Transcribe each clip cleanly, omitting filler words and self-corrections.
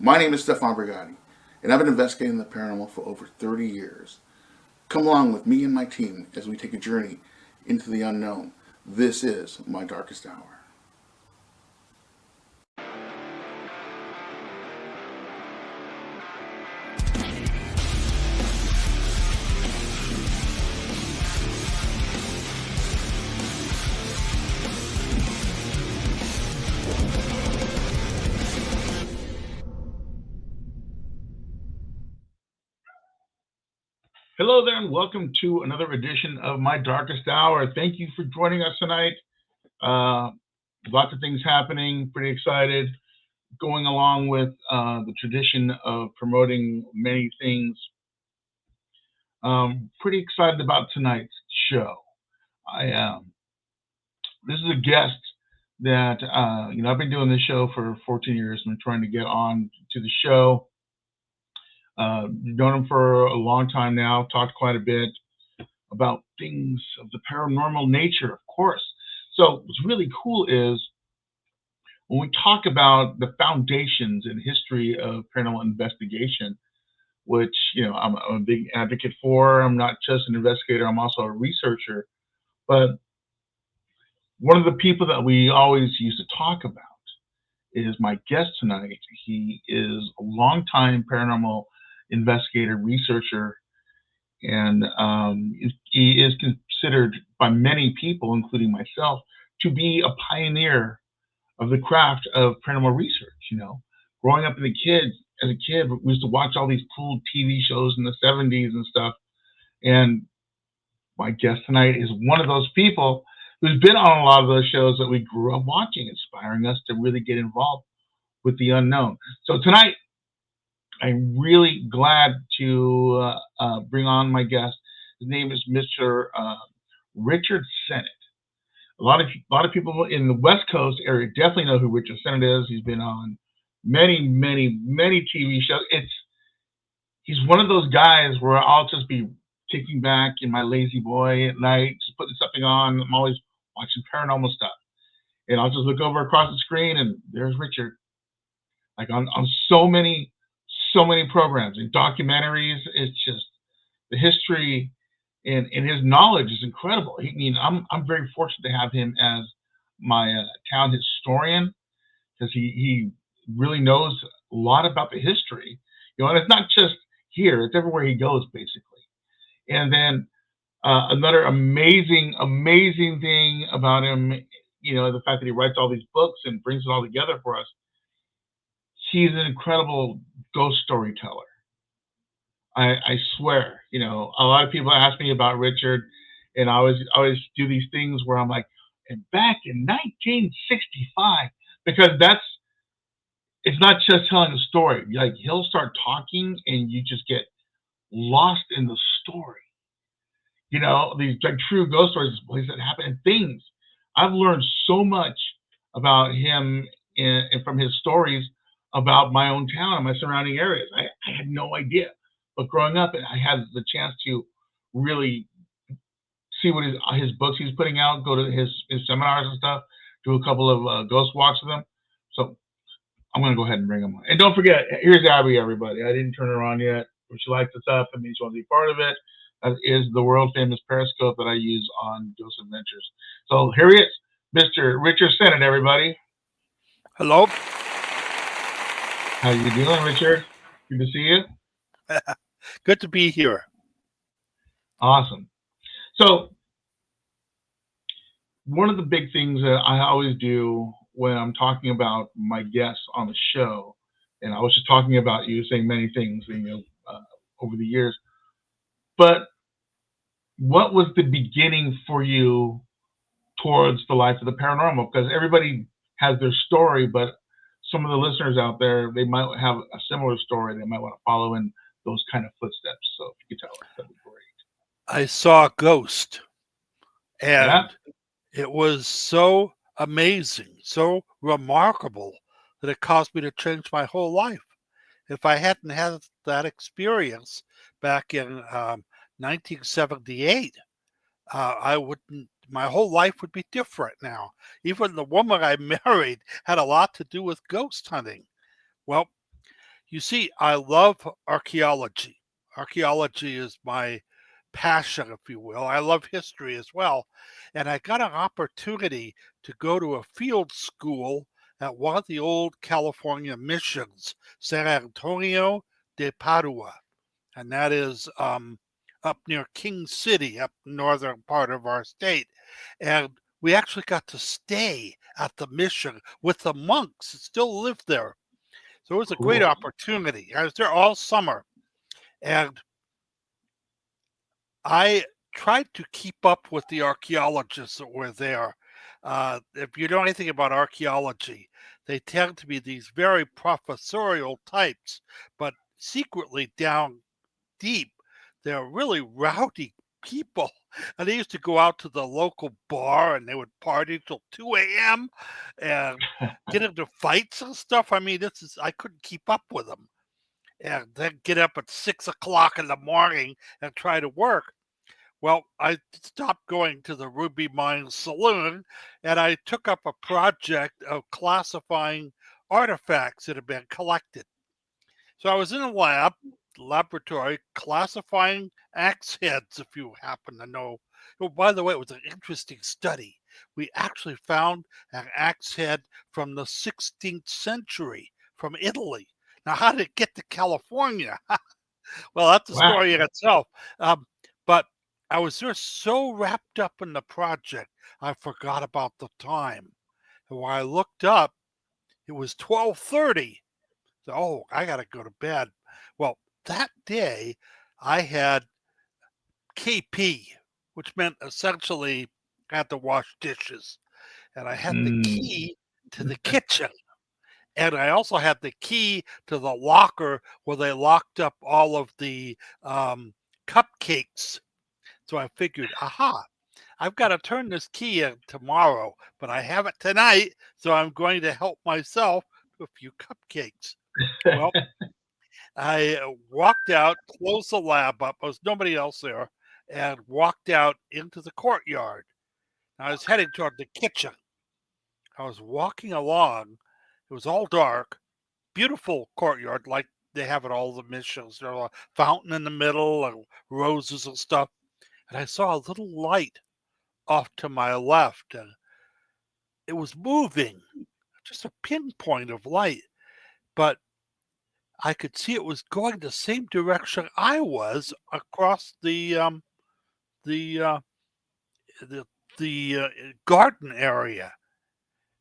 My name is Stefan Brigati, and I've been investigating the paranormal for over 30 years. Come along with me and my team as we take a journey into the unknown. This is my darkest hour. Hello there, and welcome to another edition of My Darkest Hour. Thank you for joining us tonight. Lots of things happening, pretty excited. Going along with the tradition of promoting many things. Pretty excited about tonight's show. I am. This is a guest that, I've been doing this show for 14 years. I'm trying to get on to the show. Known him for a long time now, talked quite a bit about things of the paranormal nature, of course. So what's really cool is when we talk about the foundations and history of paranormal investigation, which, I'm a big advocate for. I'm not just an investigator, I'm also a researcher. But one of the people that we always used to talk about is my guest tonight. He is a longtime paranormal investigator, researcher, and he is considered by many people, including myself, to be a pioneer of the craft of paranormal research. Growing up as a kid, we used to watch all these cool TV shows in the 70s and stuff. And my guest tonight is one of those people who's been on a lot of those shows that we grew up watching, inspiring us to really get involved with the unknown. So tonight, I'm really glad to bring on my guest. His name is Mr. Richard Sennett. A lot of people in the West Coast area definitely know who Richard Sennett is. He's been on many, many, many TV shows. He's one of those guys where I'll just be kicking back in my lazy boy at night, just putting something on. I'm always watching paranormal stuff, and I'll just look over across the screen, and there's Richard, like on so many programs and documentaries. It's just the history and his knowledge is incredible. I'm very fortunate to have him as my town historian, because he really knows a lot about the history. And it's not just here; it's everywhere he goes, basically. And then another amazing thing about him, the fact that he writes all these books and brings it all together for us. He's an incredible ghost storyteller. I swear, a lot of people ask me about Richard, and I always do these things where I'm like, and back in 1965, because it's not just telling a story. Like, he'll start talking and you just get lost in the story. These like true ghost stories, places that happen, and things. I've learned so much about him and from his stories about my own town and my surrounding areas. I had no idea. But growing up, I had the chance to really see what his books he's putting out, go to his seminars and stuff, do a couple of ghost walks with him. So I'm going to go ahead and bring him on. And don't forget, here's Abby, everybody. I didn't turn her on yet. If she likes this up, it means she wants to be part of it. That is the world-famous Periscope that I use on Ghost Adventures. So here he is, Mr. Richard Sennett, everybody. Hello. How you doing, Richard? Good to see you. Good to be here. Awesome. So one of the big things that I always do when I'm talking about my guests on the show, and I was just talking about you saying many things, over the years, but what was the beginning for you towards the life of the paranormal? Because everybody has their story, but some of the listeners out there, they might have a similar story. They might want to follow in those kind of footsteps. So if you could tell us, that'd be great. I saw a ghost, and it was so amazing, so remarkable that it caused me to change my whole life. If I hadn't had that experience back in 1978, I wouldn't. My whole life would be different now. Even the woman I married had a lot to do with ghost hunting. Well, You see, I love archaeology. Archaeology is my passion, if you will. I love history as well. And I got an opportunity to go to a field school at one of the old California missions, San Antonio de Padua. And that is up near King City, up northern part of our state. And we actually got to stay at the mission with the monks that still live there. So it was a great Cool. opportunity. I was there all summer, and I tried to keep up with the archaeologists that were there. If you know anything about archaeology, they tend to be these very professorial types, but secretly down deep, they're really rowdy people. And they used to go out to the local bar and they would party till 2 a.m. and get into fights and stuff. I mean, I couldn't keep up with them. And then get up at 6 o'clock in the morning and try to work. Well, I stopped going to the Ruby Mines Saloon and I took up a project of classifying artifacts that had been collected. So I was in a laboratory, classifying axe heads, if you happen to know. Oh, by the way, it was an interesting study. We actually found an axe head from the 16th century from Italy. Now, how did it get to California? Well, that's a Wow. story in itself. But I was just so wrapped up in the project, I forgot about the time. And when I looked up, it was 12:30. So, oh, I got to go to bed. Well, that day I had KP, which meant essentially I had to wash dishes. And I had the Mm. key to the kitchen. And I also had the key to the locker where they locked up all of the cupcakes. So I figured, aha, I've got to turn this key in tomorrow, but I have it tonight. So I'm going to help myself to a few cupcakes. Well, I walked out, closed the lab up. There was nobody else there, and walked out into the courtyard. I was heading toward the kitchen. I was walking along. It was all dark. Beautiful courtyard, like they have at all the missions. There's a fountain in the middle and roses and stuff. And I saw a little light off to my left, and it was moving, just a pinpoint of light. But I could see it was going the same direction I was across the uh, the the garden area.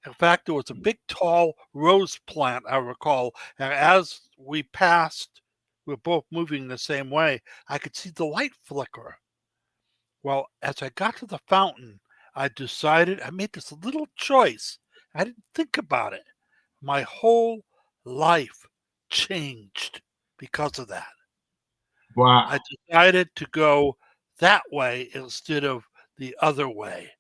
In fact, there was a big, tall rose plant, I recall, and as we passed, we were both moving the same way. I could see the light flicker. Well, as I got to the fountain, I made this little choice. I didn't think about it. My whole life changed because of that. I Wow. decided to go that way instead of the other way.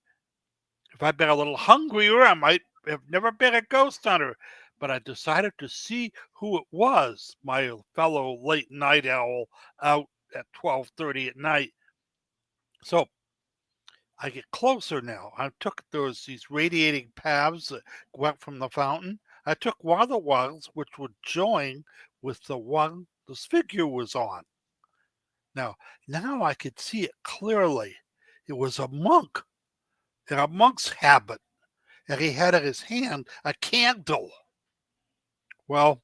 If I'd been a little hungrier, I might have never been a ghost hunter. But I decided to see who it was, my fellow late night owl out at 12:30 at night. So I get closer now. There was these radiating paths that went from the fountain. I took one of the ones which would join with the one this figure was on. Now I could see it clearly. It was a monk in a monk's habit, and he had in his hand a candle. Well,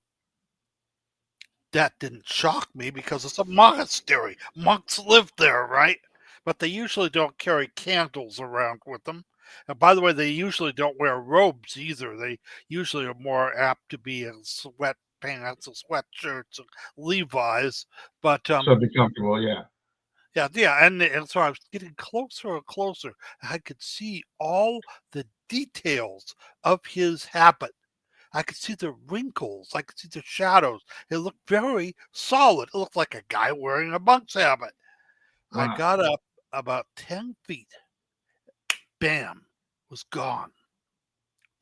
that didn't shock me because it's a monastery. Monks live there, right? But they usually don't carry candles around with them. And by the way, they usually don't wear robes either. They usually are more apt to be in sweatpants and sweatshirts and Levi's. But So be comfortable. Yeah. yeah, and so I was getting closer and closer. I could see all the details of his habit. I could see the wrinkles. I could see the shadows. It looked very solid. It looked like a guy wearing a monk's habit. I Wow. got up about 10 feet. Bam, was gone,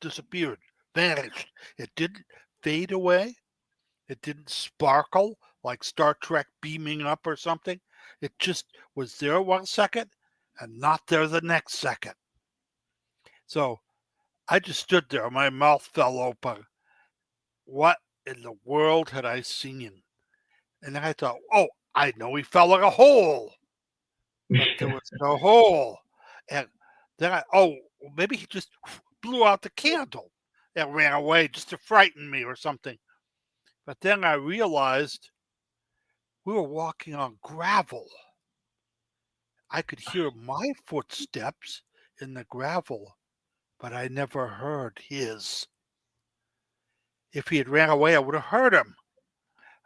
disappeared, vanished. It didn't fade away. It didn't sparkle like Star Trek beaming up or something. It just was there 1 second and not there the next second. So I just stood there. My mouth fell open. What in the world had I seen? And then I thought, oh, I know he fell in a hole, but there was no hole. And then maybe he just blew out the candle and ran away just to frighten me or something. But then I realized we were walking on gravel. I could hear my footsteps in the gravel, but I never heard his. If he had ran away, I would have heard him.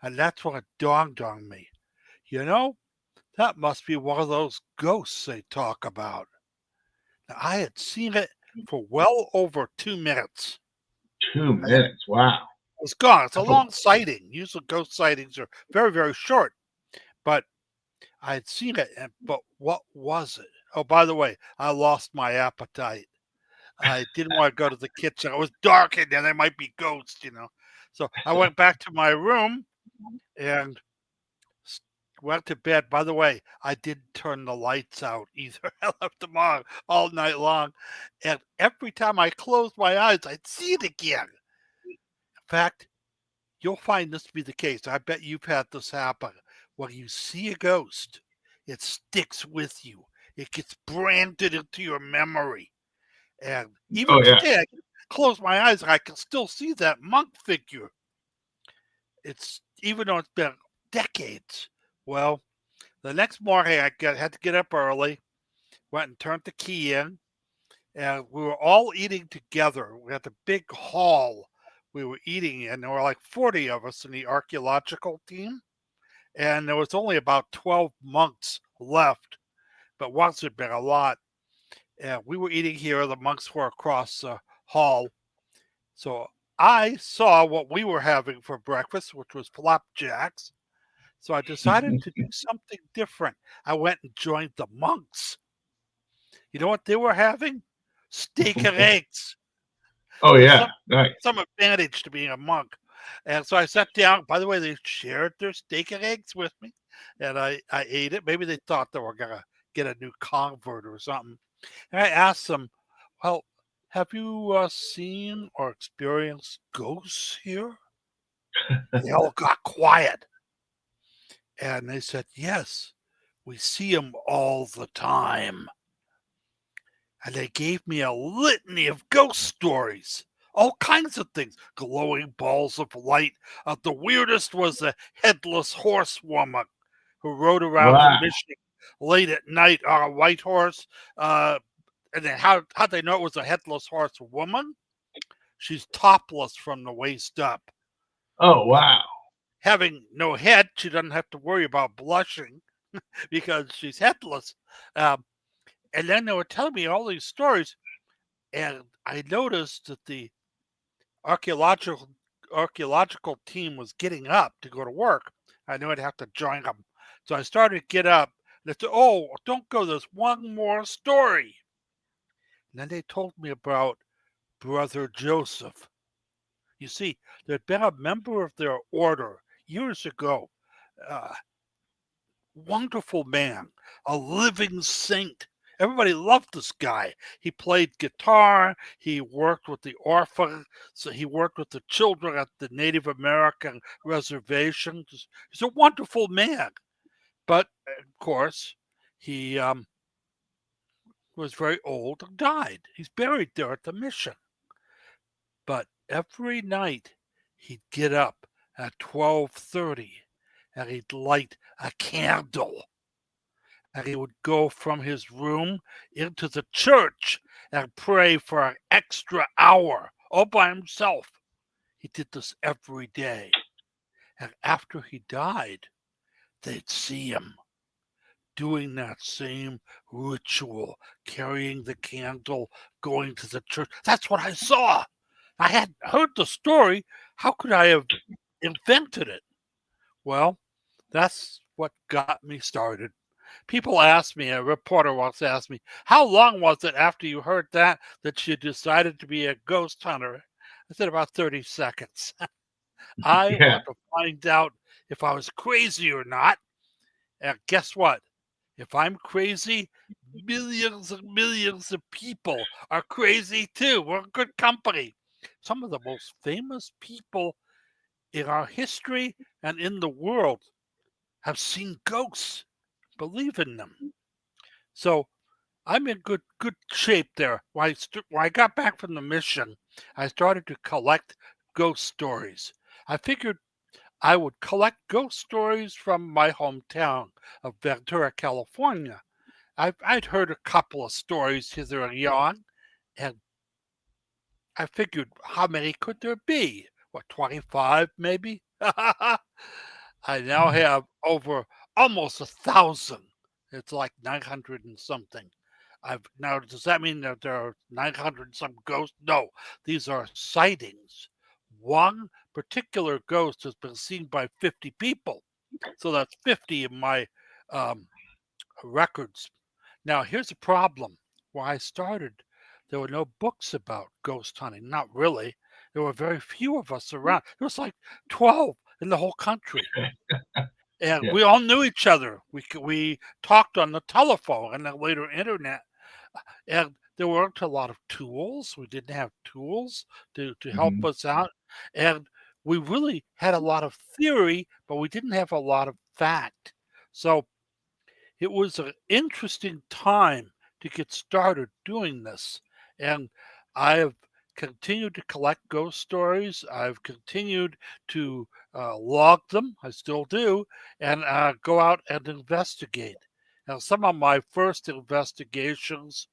And that's when it dawned on me. You know, that must be one of those ghosts they talk about. Now, I had seen it for well over 2 minutes. 2 And then it minutes. Wow. was gone. It's a That's a, long sighting. Usually ghost sightings are very, very short. But I had seen it, but what was it? Oh, by the way, I lost my appetite. I didn't want to go to the kitchen. It was dark in there. There might be ghosts. So I went back to my room and went to bed. By the way, I didn't turn the lights out either. I left them on all night long. And every time I closed my eyes, I'd see it again. In fact, you'll find this to be the case. I bet you've had this happen. When you see a ghost, it sticks with you. It gets branded into your memory. And even oh, yeah. today, I can close my eyes and I can still see that monk figure. It's even though it's been decades. Well, the next morning I had to get up early, went and turned the key in, and we were all eating together. We had the big hall we were eating in. There were like 40 of us in the archaeological team, and there was only about 12 monks left, but once had been a lot. And we were eating here. The monks were across the hall. So I saw what we were having for breakfast, which was flapjacks. So I decided to do something different. I went and joined the monks. You know what they were having? Steak and eggs. Oh, There's yeah. Nice. some advantage to being a monk. And so I sat down. By the way, they shared their steak and eggs with me, and I ate it. Maybe they thought they were going to get a new convert or something. And I asked them, well, have you seen or experienced ghosts here? And they all got quiet. And they said, yes, we see them all the time. And they gave me a litany of ghost stories, all kinds of things, glowing balls of light. The weirdest was the headless horsewoman who rode around in Wow. Michigan late at night on a white horse. And then how'd they know it was a headless horse woman? She's topless from the waist up. Oh, wow. Having no head, she doesn't have to worry about blushing because she's headless. Um, and then they were telling me all these stories, and I noticed that the archaeological archaeological team was getting up to go to work. I knew I'd have to join them, so I started to get up. And they said, "Oh, don't go! There's one more story." And then they told me about Brother Joseph. You see, there'd been a member of their order years ago. Uh, Wonderful man, a living saint. Everybody loved this guy. He played guitar. He worked with the orphans. So he worked with the children at the Native American reservations. He's a wonderful man. But of course, he was very old and died. He's buried there at the mission. But every night he'd get up at 12:30 and he'd light a candle and he would go from his room into the church and pray for an extra hour all by himself. He did this every day. And after he died, they'd see him doing that same ritual, carrying the candle, going to the church. That's what I saw. I hadn't heard the story. How could I have invented it? Well, that's what got me started. People ask me, a reporter once asked me, how long was it after you heard that you decided to be a ghost hunter? I said about 30 seconds. I Yeah. want to find out if I was crazy or not. And guess what? If I'm crazy, millions and millions of people are crazy too. We're good company. Some of the most famous people in our history and in the world have seen ghosts, believe in them. So I'm in good shape there. When I got back from the mission, I started to collect ghost stories. I figured I would collect ghost stories from my hometown of Ventura, California. I'd heard a couple of stories hither and yon, and I figured how many could there be? What, 25 maybe? I now have over almost 1,000. It's like 900 and something. I've now, does that mean that there are 900 and some ghosts? No, these are sightings. One particular ghost has been seen by 50 people. So that's 50 in my um, records. Now, here's a problem. Where I started, there were no books about ghost hunting. Not really. There were very few of us around. There was like 12 in the whole country. And Yeah. we all knew each other. We talked on the telephone and then later internet. And there weren't a lot of tools. We didn't have tools to help Hmm. us out. And we really had a lot of theory, but we didn't have a lot of fact. So it was an interesting time to get started doing this. And I have continued to collect ghost stories. I've continued to log them. I still do, and go out and investigate. Now, some of my first investigations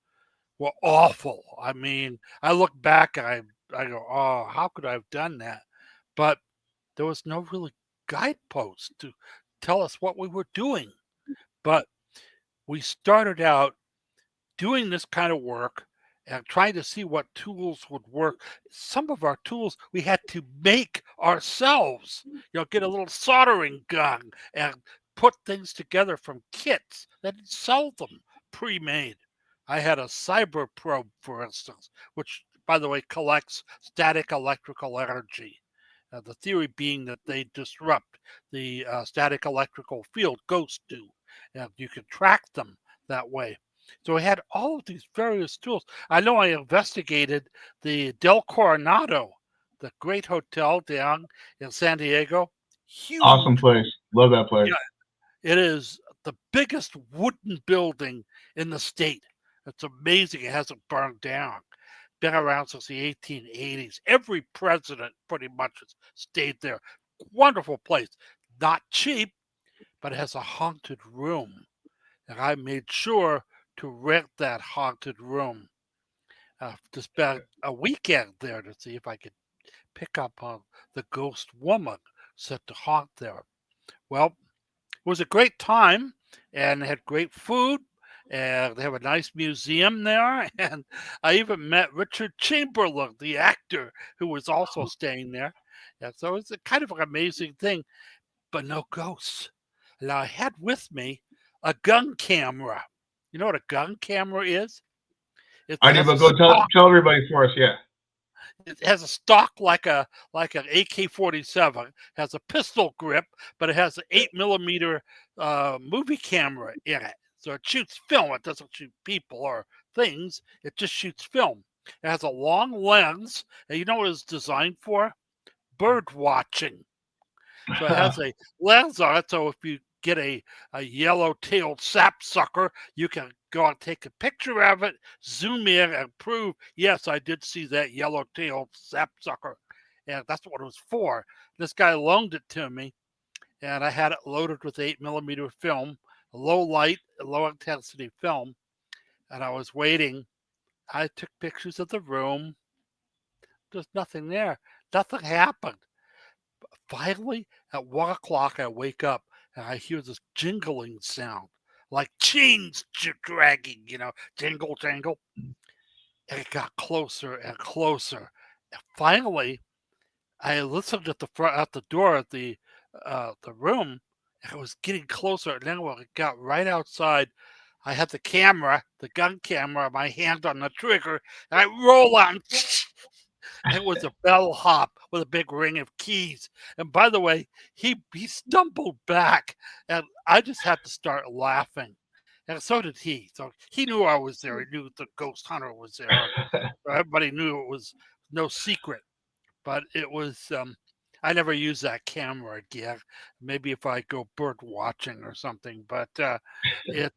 were awful. I mean, I look back and I go, oh, how could I have done that? But there was no really guidepost to tell us what we were doing. But we started out doing this kind of work and trying to see what tools would work. Some of our tools we had to make ourselves, get a little soldering gun and put things together from kits that sell them pre-made. I had a cyber probe, for instance, which, by the way, collects static electrical energy. The theory being that they disrupt the static electrical field, ghosts do, and you can track them that way. So I had all of these various tools. I know I investigated the Del Coronado, the great hotel down in San Diego. Awesome Huge. place. Love that place. Yeah, it is the biggest wooden building in the state. It's amazing it hasn't burned down. Been around since the 1880s. Every president pretty much has stayed there. Wonderful place. Not cheap, but it has a haunted room. And I made sure to rent that haunted room to spend a weekend there to see if I could pick up on the ghost woman set to haunt there. Well, it was a great time and they had great food and they have a nice museum there. And I even met Richard Chamberlain, the actor, who was also staying there. And so it's a kind of an amazing thing, but no ghosts. And I had with me a gun camera. You know what a gun camera is? It I do, has but a go tell stock. tell everybody for us. Yeah. It has a stock like an AK-47. Has a pistol grip, but it has an 8 millimeter movie camera in it. So it shoots film. It doesn't shoot people or things. It just shoots film. It has a long lens, and you know what it's designed for? Bird watching. So it has a lens on it. So if you get a yellow-tailed sapsucker, you can go and take a picture of it, zoom in, and prove, yes, I did see that yellow-tailed sapsucker. And that's what it was for. This guy loaned it to me, and I had it loaded with 8 millimeter film, low light, low intensity film. And I was waiting. I took pictures of the room. There's nothing there. Nothing happened. Finally, at 1 o'clock, I wake up and I hear this jingling sound, like chains dragging, jingle, jangle. And it got closer and closer. And finally, I listened at the front, at the door of the room, and it was getting closer. And then when it got right outside, I had the camera, the gun camera, my hand on the trigger, and I roll on. It was a bellhop with a big ring of keys. And by the way, he stumbled back, and I just had to start laughing. And so did he. So he knew I was there. He knew the ghost hunter was there. And everybody knew it was no secret. But it was I never use that camera again. Maybe if I go bird watching or something, but it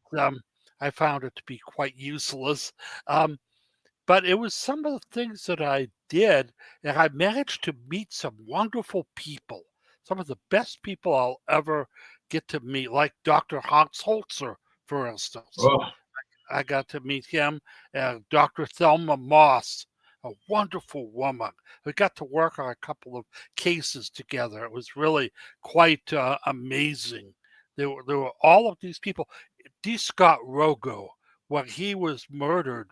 I found it to be quite useless. Um, but it was some of the things that I did, and I managed to meet some wonderful people. Some of the best people I'll ever get to meet, like Dr. Hans Holzer, for instance. Oh, I got to meet him and Dr. Thelma Moss, a wonderful woman. We got to work on a couple of cases together. It was really quite amazing. There were all of these people. D. Scott Rogo, when he was murdered,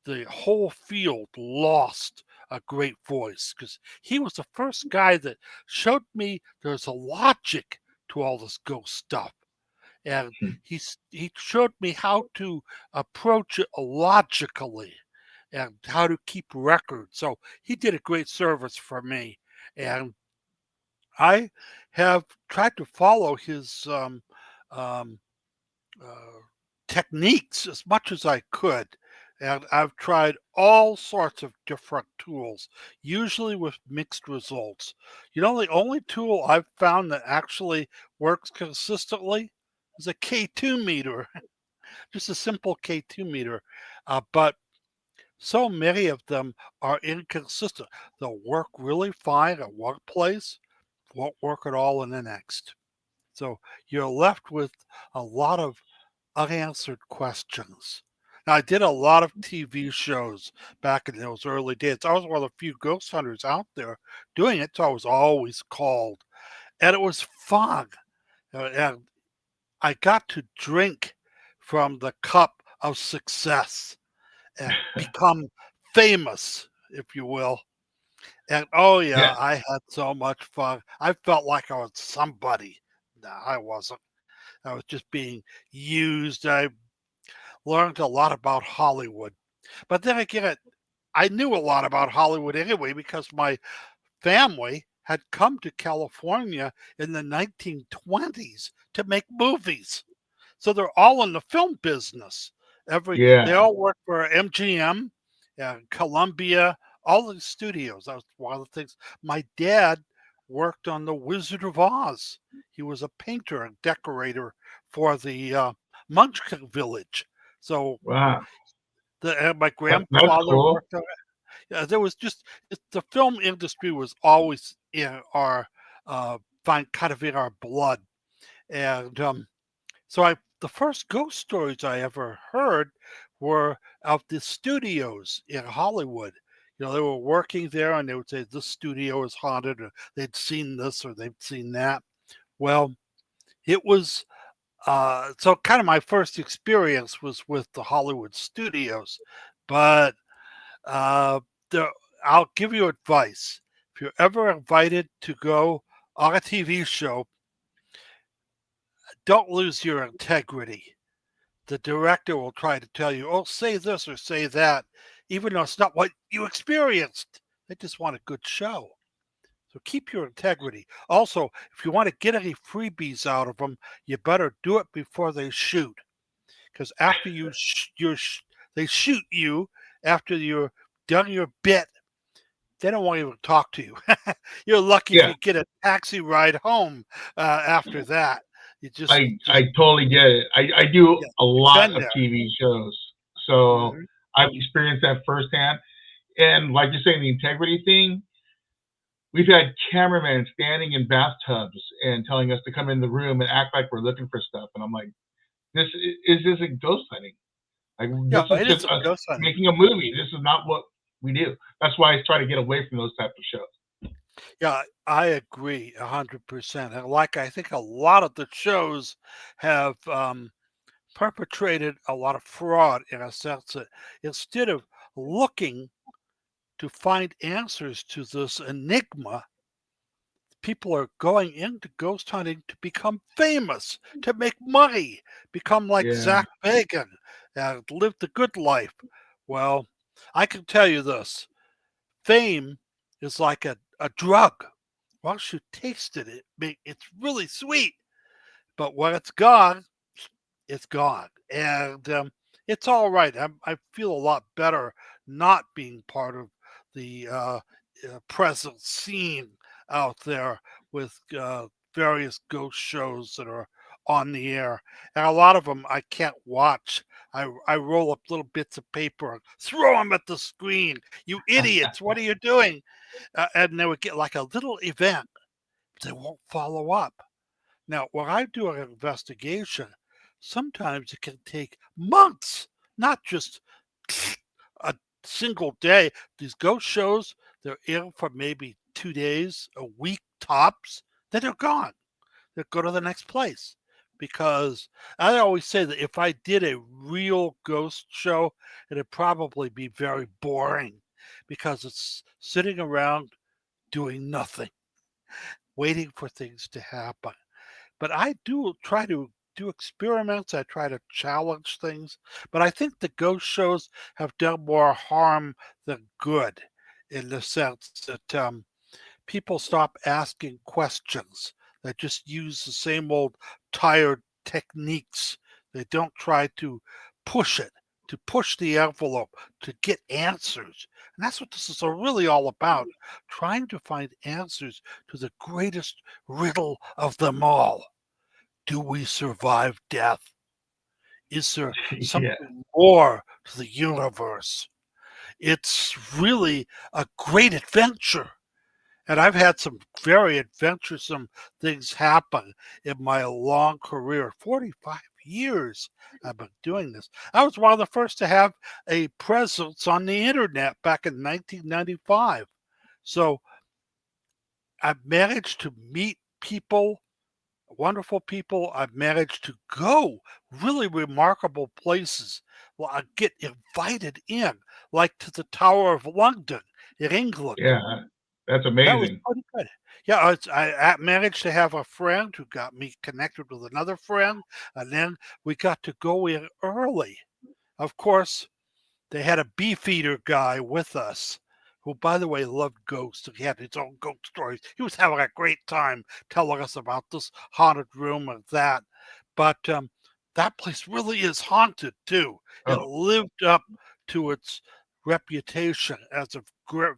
the whole field lost a great voice because he was the first guy that showed me there's a logic to all this ghost stuff, and he showed me how to approach it logically and how to keep records. So he did a great service for me, and I have tried to follow his um, uh, techniques as much as I could. And I've tried all sorts of different tools, usually with mixed results. You know, the only tool I've found that actually works consistently is a K2 meter, just a simple K2 meter. But so many of them are inconsistent. They'll work really fine at one place, won't work at all in the next. So you're left with a lot of unanswered questions. Now, I did a lot of TV shows back in those early days. I was one of the few ghost hunters out there doing it, so I was always called. And it was fun. And I got to drink from the cup of success and become famous, if you will. And oh, yeah, yeah. I had so much fun. I felt like I was somebody. No, I wasn't. I was just being used. I learned a lot about Hollywood. But then again, I knew a lot about Hollywood anyway because my family had come to California in the 1920s to make movies. So they're all in the film business. They Yeah. all work for MGM and Columbia, all the studios. That was one of the things. My dad worked on The Wizard of Oz. He was a painter and decorator for the Munchkin Village. So Wow. my That's grandfather cool. worked on it. Yeah, there was just the film industry was always in our kind of in our blood, and so the first ghost stories I ever heard were of the studios in Hollywood. You know, they were working there and they would say this studio is haunted, or they'd seen this or they'd seen that. Well, it was so kind of my first experience was with the Hollywood studios, but uh, the, I'll give you advice. If you're ever invited to go on a TV show, don't lose your integrity. The director will try to tell you, oh, say this or say that, even though it's not what you experienced. They just want a good show. So keep your integrity. Also, if you want to get any freebies out of them, you better do it before they shoot. Because after they shoot you after you're done your bit, they don't want to even talk to you. You're lucky if Yeah. you get a taxi ride home after that. You I totally get it. I do yeah, a you've lot been of there. TV shows, so Mhm. I've experienced that firsthand. And like you're saying, the integrity thing, we've had cameramen standing in bathtubs and telling us to come in the room and act like we're looking for stuff. And I'm like, this isn't ghost hunting. Like this Yeah, is it just is a us ghost hunting. making a movie. This is not what we do. That's why I try to get away from those types of shows. Yeah, I agree 100%. And like I think a lot of the shows have perpetrated a lot of fraud in a sense that instead of looking to find answers to this enigma, people are going into ghost hunting to become famous, to make money, become like Yeah, Zach Bagan and live the good life. Well, I can tell you this fame is like a drug. Once you taste it, it's really sweet. But when it's gone. And it's all right. I feel a lot better not being part of the present scene. out there with various ghost shows that are on the air, and a lot of them I can't watch. I roll up little bits of paper and throw them at the screen. You idiots! What are you doing? And they would get like a little event, but they won't follow up. Now, when I do an investigation, sometimes it can take months, not just a single day. These ghost shows, they're in for maybe 2 days, a week tops, then they're gone. They go to the next place. Because I always say that if I did a real ghost show, it'd probably be very boring because it's sitting around doing nothing, waiting for things to happen. But I do try to do experiments. I try to challenge things. But I think the ghost shows have done more harm than good in the sense that people stop asking questions. They just use the same old tired techniques. They don't try to push it, to push the envelope, to get answers. And that's what this is really all about, trying to find answers to the greatest riddle of them all. Do we survive death? Is there Yeah. something more to the universe? It's really a great adventure. And I've had some very adventuresome things happen in my long career. 45 years I've been doing this. I was one of the first to have a presence on the internet back in 1995. So I've managed to meet people, wonderful people. I've managed to go really remarkable places. Well, I get invited in, like to the Tower of London in England. Yeah. That's That was amazing. pretty good. Yeah, I managed to have a friend who got me connected with another friend, and then we got to go in early. Of course, they had a beefeater guy with us, who, by the way, loved ghosts. He had his own ghost stories. He was having a great time telling us about this haunted room and that. But that place really is haunted too. It Oh, lived up to its reputation as a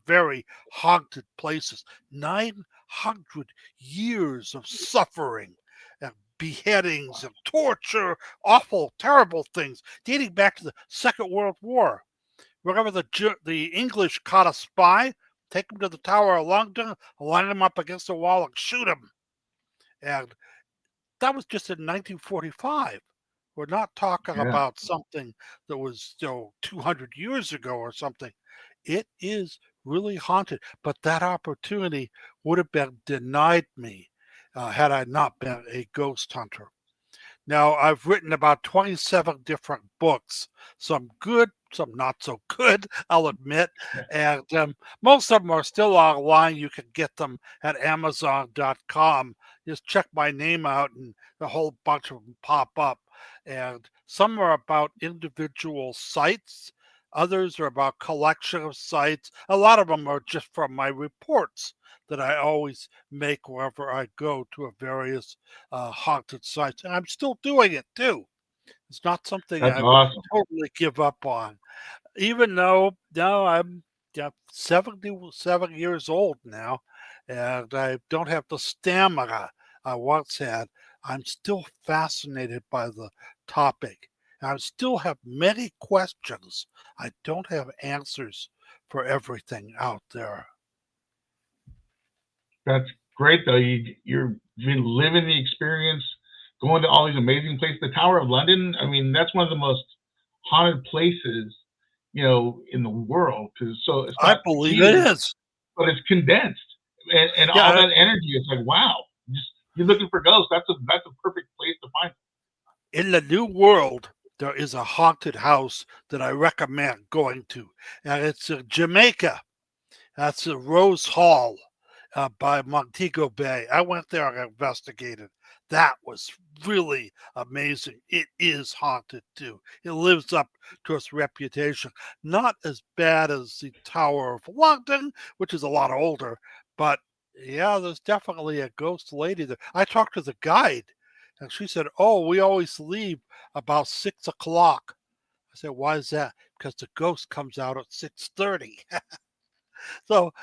very haunted place. 900 years of suffering and beheadings and torture, awful, terrible things dating back to the Second World War. Whenever the English caught a spy, take him to the Tower of London, line him up against the wall, and shoot him. And that was just in 1945. We're not talking yeah. about something that was 200 years ago or something. It is really haunted, but that opportunity would have been denied me had I not been a ghost hunter. Now, I've written about 27 different books, some good, some not so good, I'll admit. And most of them are still online. You can get them at Amazon.com. Just check my name out, and a whole bunch of them pop up. And some are about individual sites, others are about collection of sites. A lot of them are just from my reports that I always make wherever I go to a various haunted sites. And I'm still doing it too. It's not something That's I've awesome. totally give up on, even though now I'm 77 years old now, and I don't have the stamina I once had. I'm still fascinated by the topic. I still have many questions. I don't have answers for everything out there. That's great though. You're been living the experience, going to all these amazing places. The Tower of London. I mean, that's one of the most haunted places, in the world. Because it's I not believe it huge, is. but it's condensed, and all Yeah, that energy. It's like wow. Just you're looking for ghosts. That's a perfect place to find. in the New World, there is a haunted house that I recommend going to, and it's in Jamaica. That's the Rose Hall by Montego Bay. I went there and investigated. That was really amazing. It is haunted too. It lives up to its reputation. Not as bad as the Tower of London, which is a lot older, but yeah, there's definitely a ghost lady there. I talked to the guide, and she said, "Oh, we always leave about 6 o'clock." I said, "Why is that?" Because the ghost comes out at 6:30. So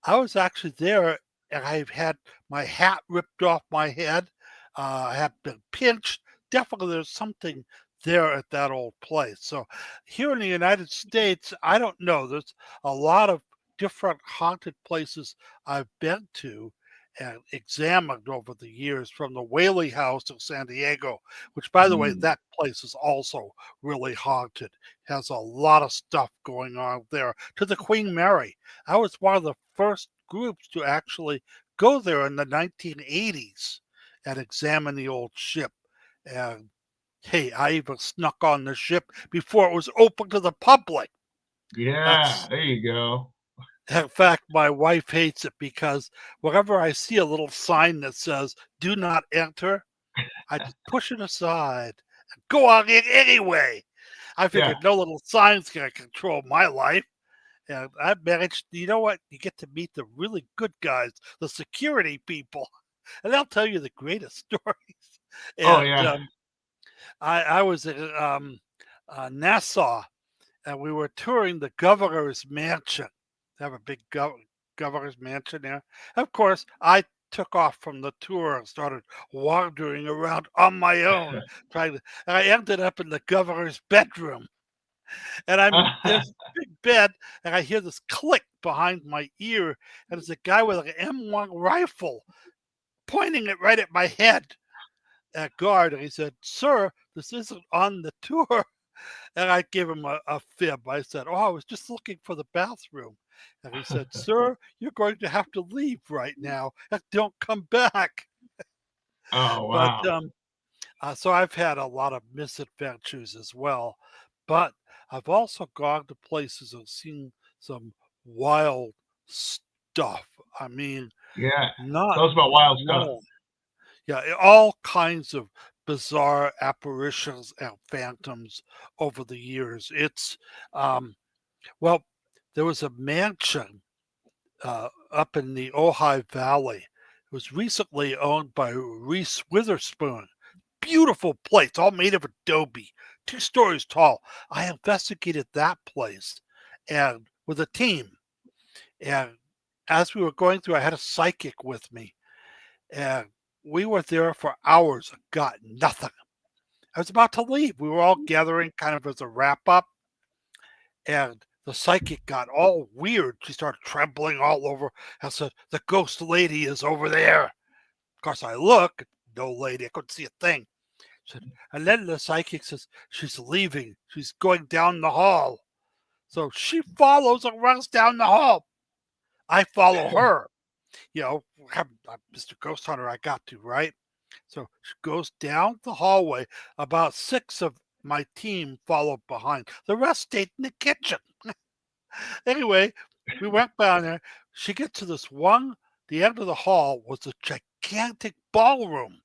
I was actually there and I've had my hat ripped off my head. I have been pinched. Definitely, there's something there at that old place. So here in the United States, I don't know. There's a lot of different haunted places I've been to and examined over the years, from the Whaley House in San Diego, which, by the way, Mm. that place is also really haunted. Has a lot of stuff going on there. To the Queen Mary. I was one of the first groups to actually go there in the 1980s and examine the old ship. And hey, I even snuck on the ship before it was open to the public. Yeah, That's there you go. In fact, my wife hates it because whenever I see a little sign that says "Do not enter," I just push it aside and go on in anyway. I Yeah. figured no little sign's gonna control my life. And I managed, you know what? You get to meet the really good guys, the security people, and they'll tell you the greatest stories. Oh, And yeah. I was in Nassau, and we were touring the governor's mansion. They have a big governor's mansion there. Of course, I took off from the tour and started wandering around on my own, and I ended up in the governor's bedroom. And there's a big bed, and I hear this click behind my ear, and it's a guy with an M1 rifle pointing it right at my head. At guard, and he said, "Sir, this isn't on the tour." And I gave him a fib. I said, "Oh, I was just looking for the bathroom." And he said, "Sir, you're going to have to leave right now and don't come back." Oh, But wow. so I've had a lot of misadventures as well. But I've also gone to places and seen some wild stuff. I mean, Yeah. not Tell us about wild stuff. normal. Yeah, all kinds of bizarre apparitions and phantoms over the years. Um, well, there was a mansion up in the Ojai Valley. It was recently owned by Reese Witherspoon. Beautiful place, all made of adobe, 2 stories tall. I investigated that place and with a team. And as we were going through, I had a psychic with me, and we were there for hours and got nothing. I was about to leave. We were all gathering kind of as a wrap up, and the psychic got all weird. She started trembling all over and said, "The ghost lady is over there." Of course, I look, no lady. I couldn't see a thing. Said, and then the psychic says, "She's leaving. She's going down the hall." So she follows and runs down the hall. I follow her. You know, Mr. Ghost Hunter, I got to, right? So she goes down the hallway. About 6 of my team followed behind. The rest stayed in the kitchen. Anyway, we went down there. She gets to this one, the end of the hall was a gigantic ballroom,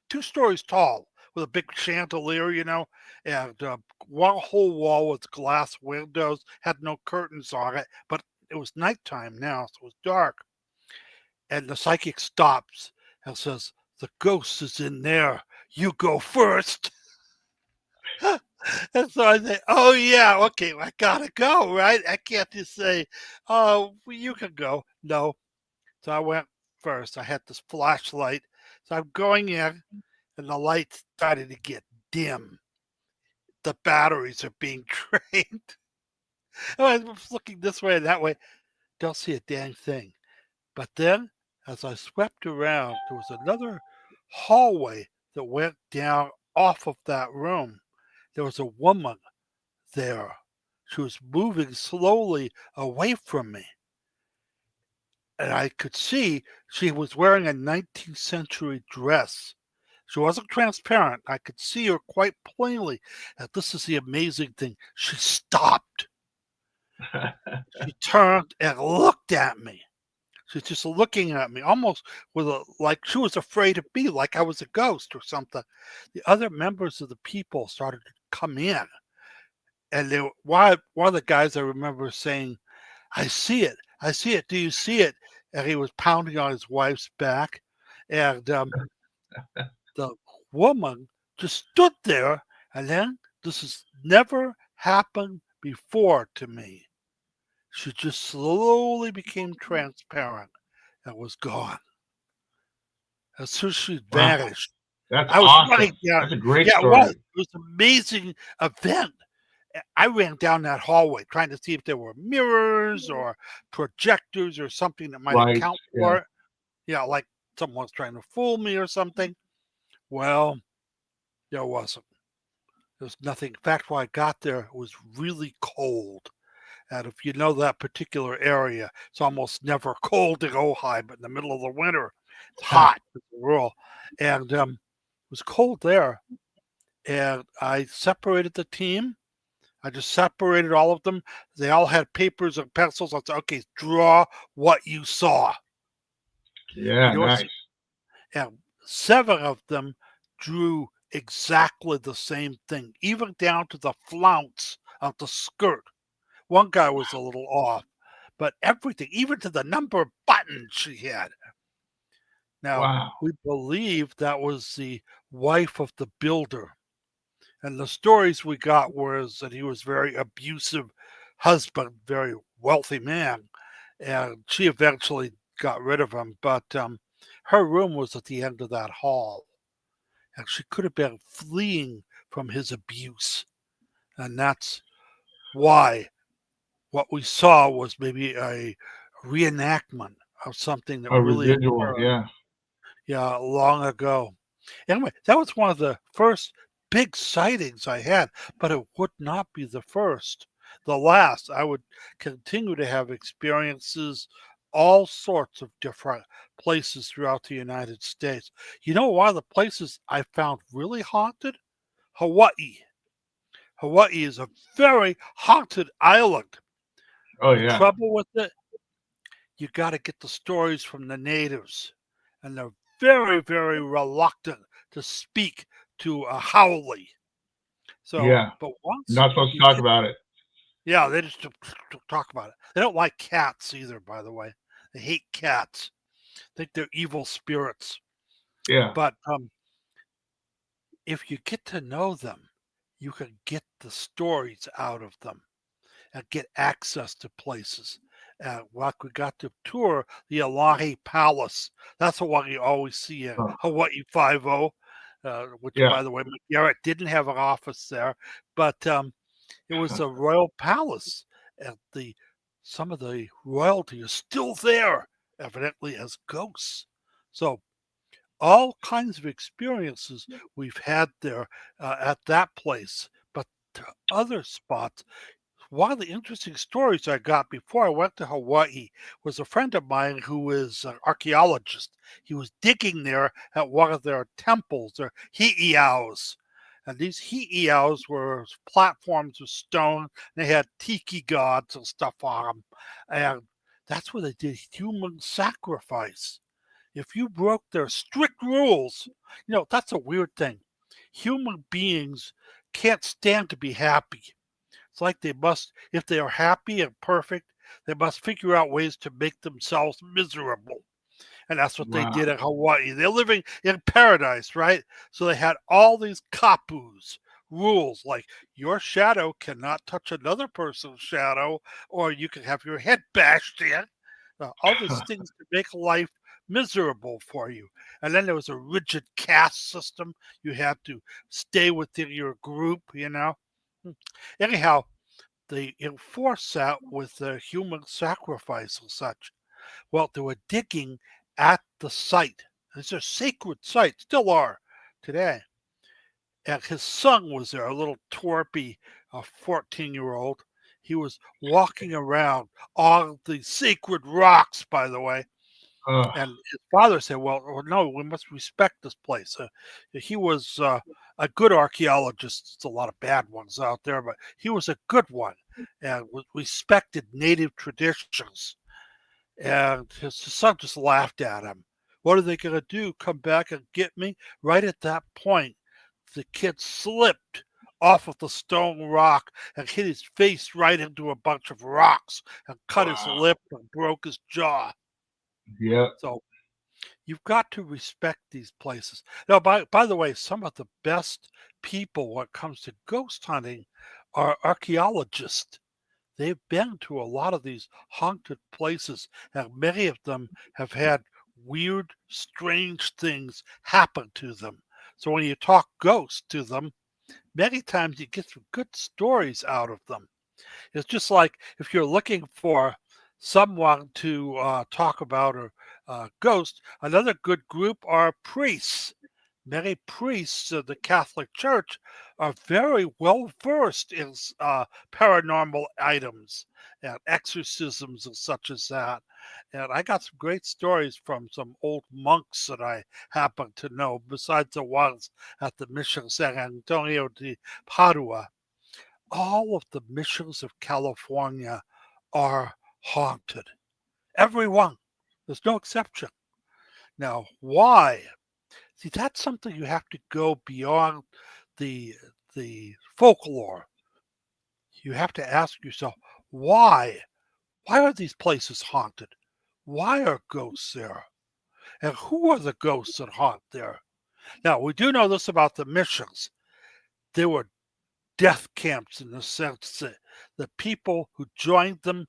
2 stories tall, with a big chandelier, and one whole wall with glass windows, had no curtains on it, but it was nighttime now, so it was dark. And the psychic stops and says, "The ghost is in there. You go first." And so I say, "Oh, yeah, okay, I gotta go, right? I can't just say, oh, well, you can go." No. So I went first. I had this flashlight. So I'm going in, and the lights started to get dim. The batteries are being drained. I was looking this way and that way. Don't see a dang thing. But then, as I swept around, there was another hallway that went down off of that room. There was a woman there. She was moving slowly away from me. And I could see she was wearing a 19th century dress. She wasn't transparent. I could see her quite plainly. And this is the amazing thing. She stopped. She turned and looked at me. She's just looking at me, almost like she was afraid of me, like I was a ghost or something. The other members of the people started to come in, and one of the guys I remember saying, "I see it, I see it. Do you see it?" And he was pounding on his wife's back, and the woman just stood there, and then this has never happened before to me. She just slowly became transparent. and was gone. As soon as she Wow. vanished, That's I was running awesome. down. That's a great Yeah, it was. story. It was an amazing event. I ran down that hallway trying to see if there were mirrors or projectors or something that might Right. account Yeah. for it. Yeah, like someone was trying to fool me or something. Well, there wasn't. There was nothing. In fact, when I got there, it was really cold. And if you know that particular area, it's almost never cold in Ojai, but in the middle of the winter, it's hot as a rule. And it was cold there. And I separated the team. I just separated all of them. They all had papers and pencils. I said, okay, draw what you saw. Yeah. You know what? Nice. And 7 of them drew exactly the same thing, even down to the flounce of the skirt. One guy was a little off, but everything, even to the number of buttons she had. Now, Wow. we believe that was the wife of the builder. And the stories we got was that he was very abusive husband, very wealthy man, and she eventually got rid of him. But her room was at the end of that hall, and she could have been fleeing from his abuse, and that's why what we saw was maybe a reenactment of something that A really residual. occurred, Yeah. yeah, long ago. Anyway, that was one of the first big sightings I had, but it would not be the first. The last. I would continue to have experiences all sorts of different places throughout the United States. You know, one of the places I found really haunted? Hawaii. Hawaii is a very haunted island. Oh The yeah. trouble with it, you got to get the stories from the natives, and they're very, very reluctant to speak to a haole. So, Yeah. but once Not supposed to you talk get, about it. yeah, they just don't talk about it. They don't like cats either, by the way. They hate cats. Think they're evil spirits. Yeah. But if you get to know them, you can get the stories out of them and get access to places. Like we got to tour the Elahi Palace. That's the one you always see in Oh, Hawaii Five-0, which, yeah. by the way, McGarrett didn't have an office there, but it was a royal palace, and the some of the royalty is still there, evidently as ghosts. So all kinds of experiences we've had there at that place, but to other spots. One of the interesting stories I got before I went to Hawaii was a friend of mine who is an archaeologist. He was digging there at one of their temples, their heiaus. And these heiaus were platforms of stone. They had tiki gods and stuff on them. And that's where they did human sacrifice. If you broke their strict rules, that's a weird thing. Human beings can't stand to be happy. It's like they must, if they are happy and perfect, they must figure out ways to make themselves miserable. And that's what they Wow. did in Hawaii. They're living in paradise, right? So they had all these kapus, rules like your shadow cannot touch another person's shadow, or you can have your head bashed in. All these things to make life miserable for you. And then there was a rigid caste system. You had to stay within your group. Hmm. Anyhow, they enforce that with the human sacrifice and such. Well, they were digging at the site. These are sacred sites, still are today. And his son was there, a little twerpy 14-year-old. He was walking around on the sacred rocks, by the way. Oh, And his father said, well, no, we must respect this place. He was a good archaeologist. There's a lot of bad ones out there, but he was a good one and respected native traditions. And his son just laughed at him. What are they going to do? Come back and get me? Right at that point, the kid slipped off of the stone rock and hit his face right into a bunch of rocks and cut his wow. lip and broke his jaw. Yeah. So you've got to respect these places. Now, by the way, some of the best people when it comes to ghost hunting are archaeologists. they've been to a lot of these haunted places, and many of them have had weird, strange things happen to them. So when you talk ghosts to them, many times you get some good stories out of them. It's just like if you're looking for someone to talk about or ghost, another good group are priests. Many priests of the Catholic Church are very well versed in paranormal items and exorcisms and such as that. And I got some great stories from some old monks that I happen to know, besides the ones at the Mission San Antonio de Padua. All of the missions of California are haunted. Every one. There's no exception. Now, why? See, that's something you have to go beyond the the folklore. You have to ask yourself, why? Why are these places haunted? Why are ghosts there? And who are the ghosts that haunt there? Now, we do know this about the missions. They were death camps in the sense that the people who joined them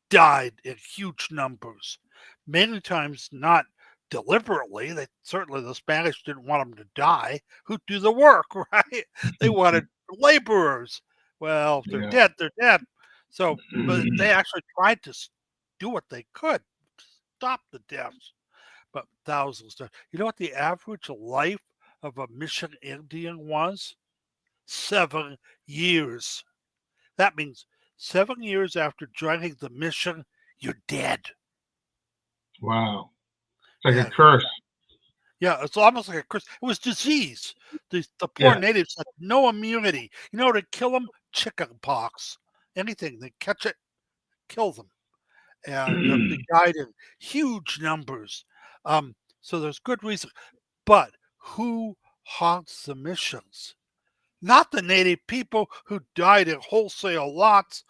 died in huge numbers. Many times not deliberately. They certainly the Spanish didn't want them to die. Who'd do the work, right? They wanted laborers. Well, if they're Yeah. dead, they're dead. So, but they actually tried to do what they could to stop the deaths. But thousands died. You know what the average life of a mission Indian was? 7 years. That means 7 years after joining the mission, you're dead. Wow. It's like a Yeah, curse. yeah, it's almost like a curse. It was disease. The poor Yeah. natives had no immunity. You know, to kill them, chicken pox, anything. They catch it, kill them, and they died in huge numbers. So there's good reason. But who haunts the missions? Not the native people who died in wholesale lots,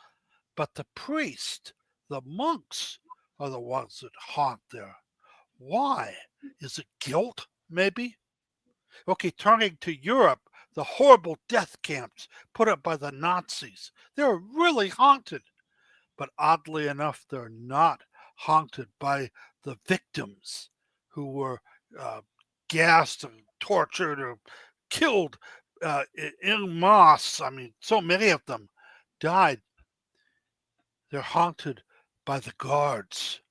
but the priest, the monks are the ones that haunt there. Why? Is it guilt, maybe? Okay, turning to Europe, the horrible death camps put up by the Nazis. They're really haunted. But oddly enough, they're not haunted by the victims who were uh, gassed and tortured or killed en masse. I mean, so many of them died. They're haunted by the guards.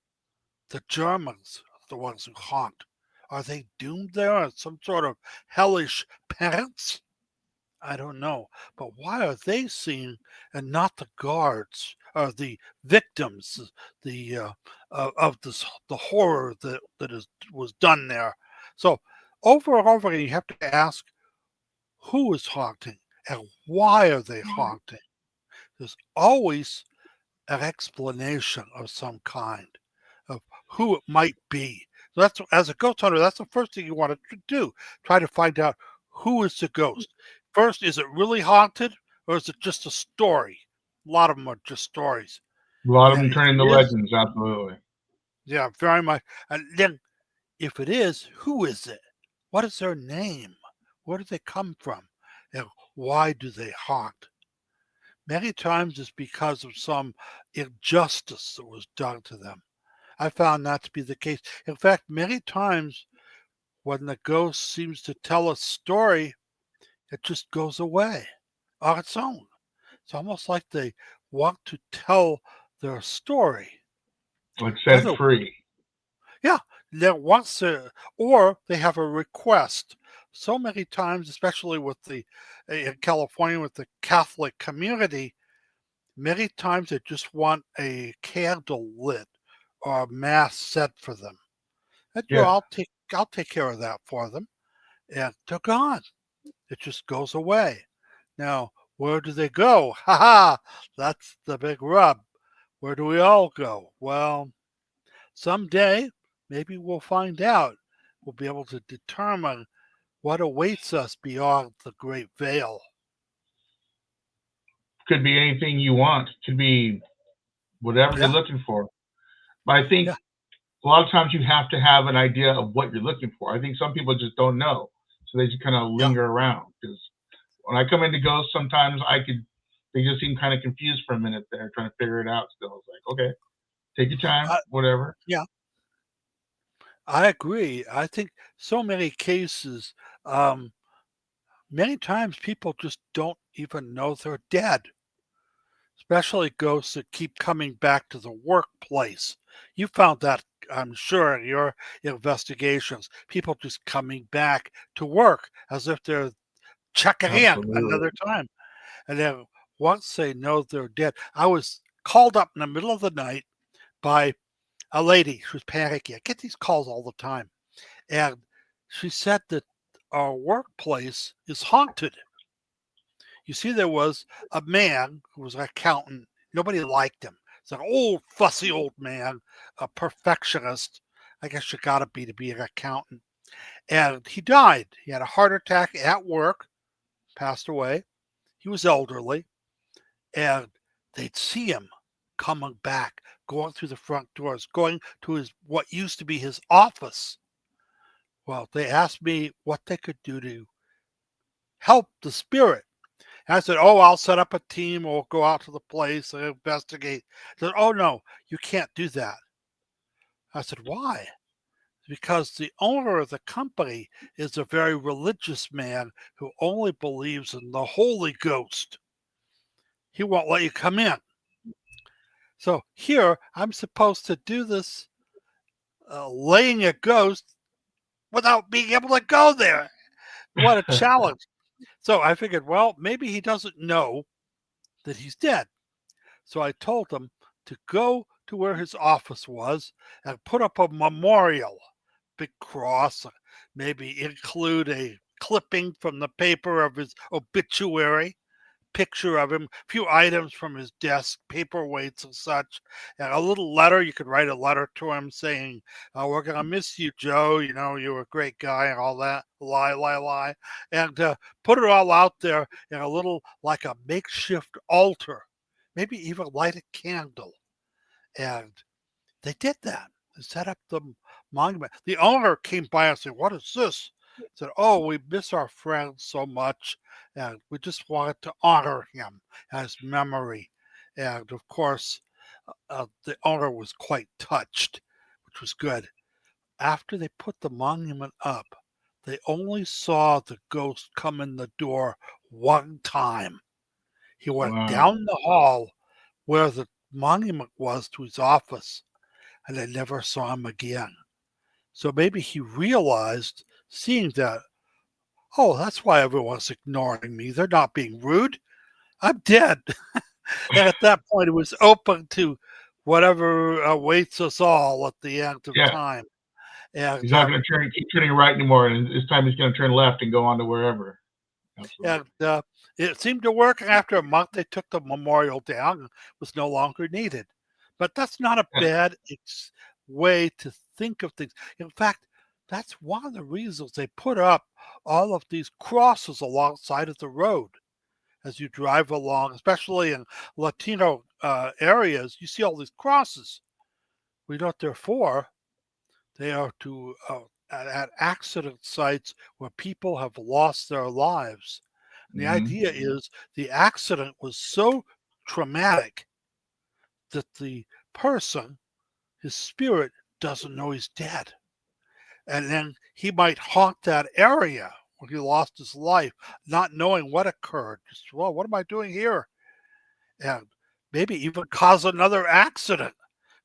The Germans are the ones who haunt. Are they doomed there as some sort of hellish parents? I don't know. But why are they seen and not the guards or the victims, the of this the horror that was done there? So over and over again, you have to ask who is haunting and why are they haunting? There's always an explanation of some kind of who it might be. So that's as a ghost hunter, that's the first thing you want to do. Try to find out who is the ghost. First, is it really haunted or is it just a story? A lot of them are just stories. A lot And of then them if turn into it is, legends. Absolutely. yeah, very much. And then if it is, who is it? What is their name? Where do they come from? And why do they haunt? Many times it's because of some injustice that was done to them. I found that to be the case. In fact, many times when the ghost seems to tell a story, it just goes away on its own. It's almost like they want to tell their story. Like set Other, free. yeah, they want to, or they have a request. So many times, especially with the in California with the Catholic community, many times they just want a candle lit or a mass said for them. And Yeah. I'll take care of that for them. And they're gone. It just goes away. Now, where do they go? Ha ha! That's the big rub. Where do we all go? Well, someday maybe we'll find out. We'll be able to determine what awaits us beyond the great veil. Could be anything you want. Could be whatever you're Yeah, looking for. But I think yeah, a lot of times you have to have an idea of what you're looking for. I think some people just don't know, so they just kind of yeah, linger around. Because when I come into ghosts, sometimes I could they just seem kind of confused for a minute there, trying to figure it out. Still, it's like, okay, take your time, Uh, whatever. yeah, I agree. I think so many cases, um, many times people just don't even know they're dead, especially ghosts that keep coming back to the workplace. You found that, I'm sure, in your investigations. People just coming back to work as if they're checking in Absolutely. another time. And then once they know they're dead, I was called up in the middle of the night by a lady who was panicking. I get these calls all the time. And she said that our workplace is haunted. You see, there was a man who was an accountant. Nobody liked him. He's an old, fussy old man, a perfectionist. I guess you got to be an accountant. And he died. He had a heart attack at work, passed away. He was elderly. And they'd see him coming back, going through the front doors, going to his what used to be his office. Well, they asked me what they could do to help the spirit. And I said, "Oh, I'll set up a team or go out to the place and investigate." They said, "Oh no, you can't do that." I said, "Why?" Because the owner of the company is a very religious man who only believes in the Holy Ghost. He won't let you come in. So here I'm supposed to do this laying a ghost without being able to go there. What a challenge. So I figured, well, maybe he doesn't know that he's dead. So I told him to go to where his office was and put up a memorial, big cross, maybe include a clipping from the paper of his obituary, picture of him, a few items from his desk, paperweights and such, and a little letter. You could write a letter to him saying, "We're going to miss you, Joe. You know, you were a great guy," and all that. Lie, lie, lie. And put it all out there in a little, like a makeshift altar. Maybe even light a candle. And they did that. They set up the monument. The owner came by and said, "What is this?" I said, "Oh, we miss our friend so much, and we just wanted to honor him and his memory." And of course, the owner was quite touched, which was good. After they put the monument up, they only saw the ghost come in the door one time. He went Wow. down the hall where the monument was to his office, and they never saw him again. So maybe he realized, seeing that, oh, that's why everyone's ignoring me. They're not being rude. I'm dead. And at that point, it was open to whatever awaits us all at the end of Yeah. time. And He's not going to keep turning right anymore, and this time he's going to turn left and go on to wherever. Absolutely. and it seemed to work. After a month, they took the memorial down and was no longer needed. But that's not a Yeah. bad way to think of things. In fact, that's one of the reasons they put up all of these crosses alongside of the road as you drive along, especially in Latino areas. You see all these crosses. We know what they're for. They are to at accident sites where people have lost their lives. And the Hmm. idea is the accident was so traumatic that the person, his spirit, doesn't know he's dead. And then he might haunt that area where he lost his life, not knowing what occurred. Just, well, what am I doing here? And maybe even cause another accident.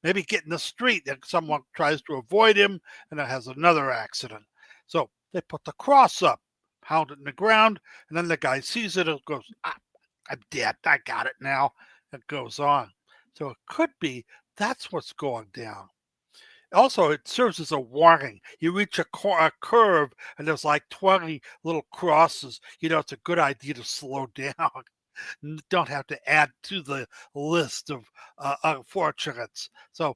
Maybe get in the street and someone tries to avoid him and it has another accident. So they put the cross up, pound it in the ground, and then the guy sees it and goes, I'm dead. I got it now. It goes on. So it could be that's what's going down. Also, it serves as a warning. You reach a curve and there's like 20 little crosses. You know, it's a good idea to slow down. Don't have to add to the list of unfortunates. So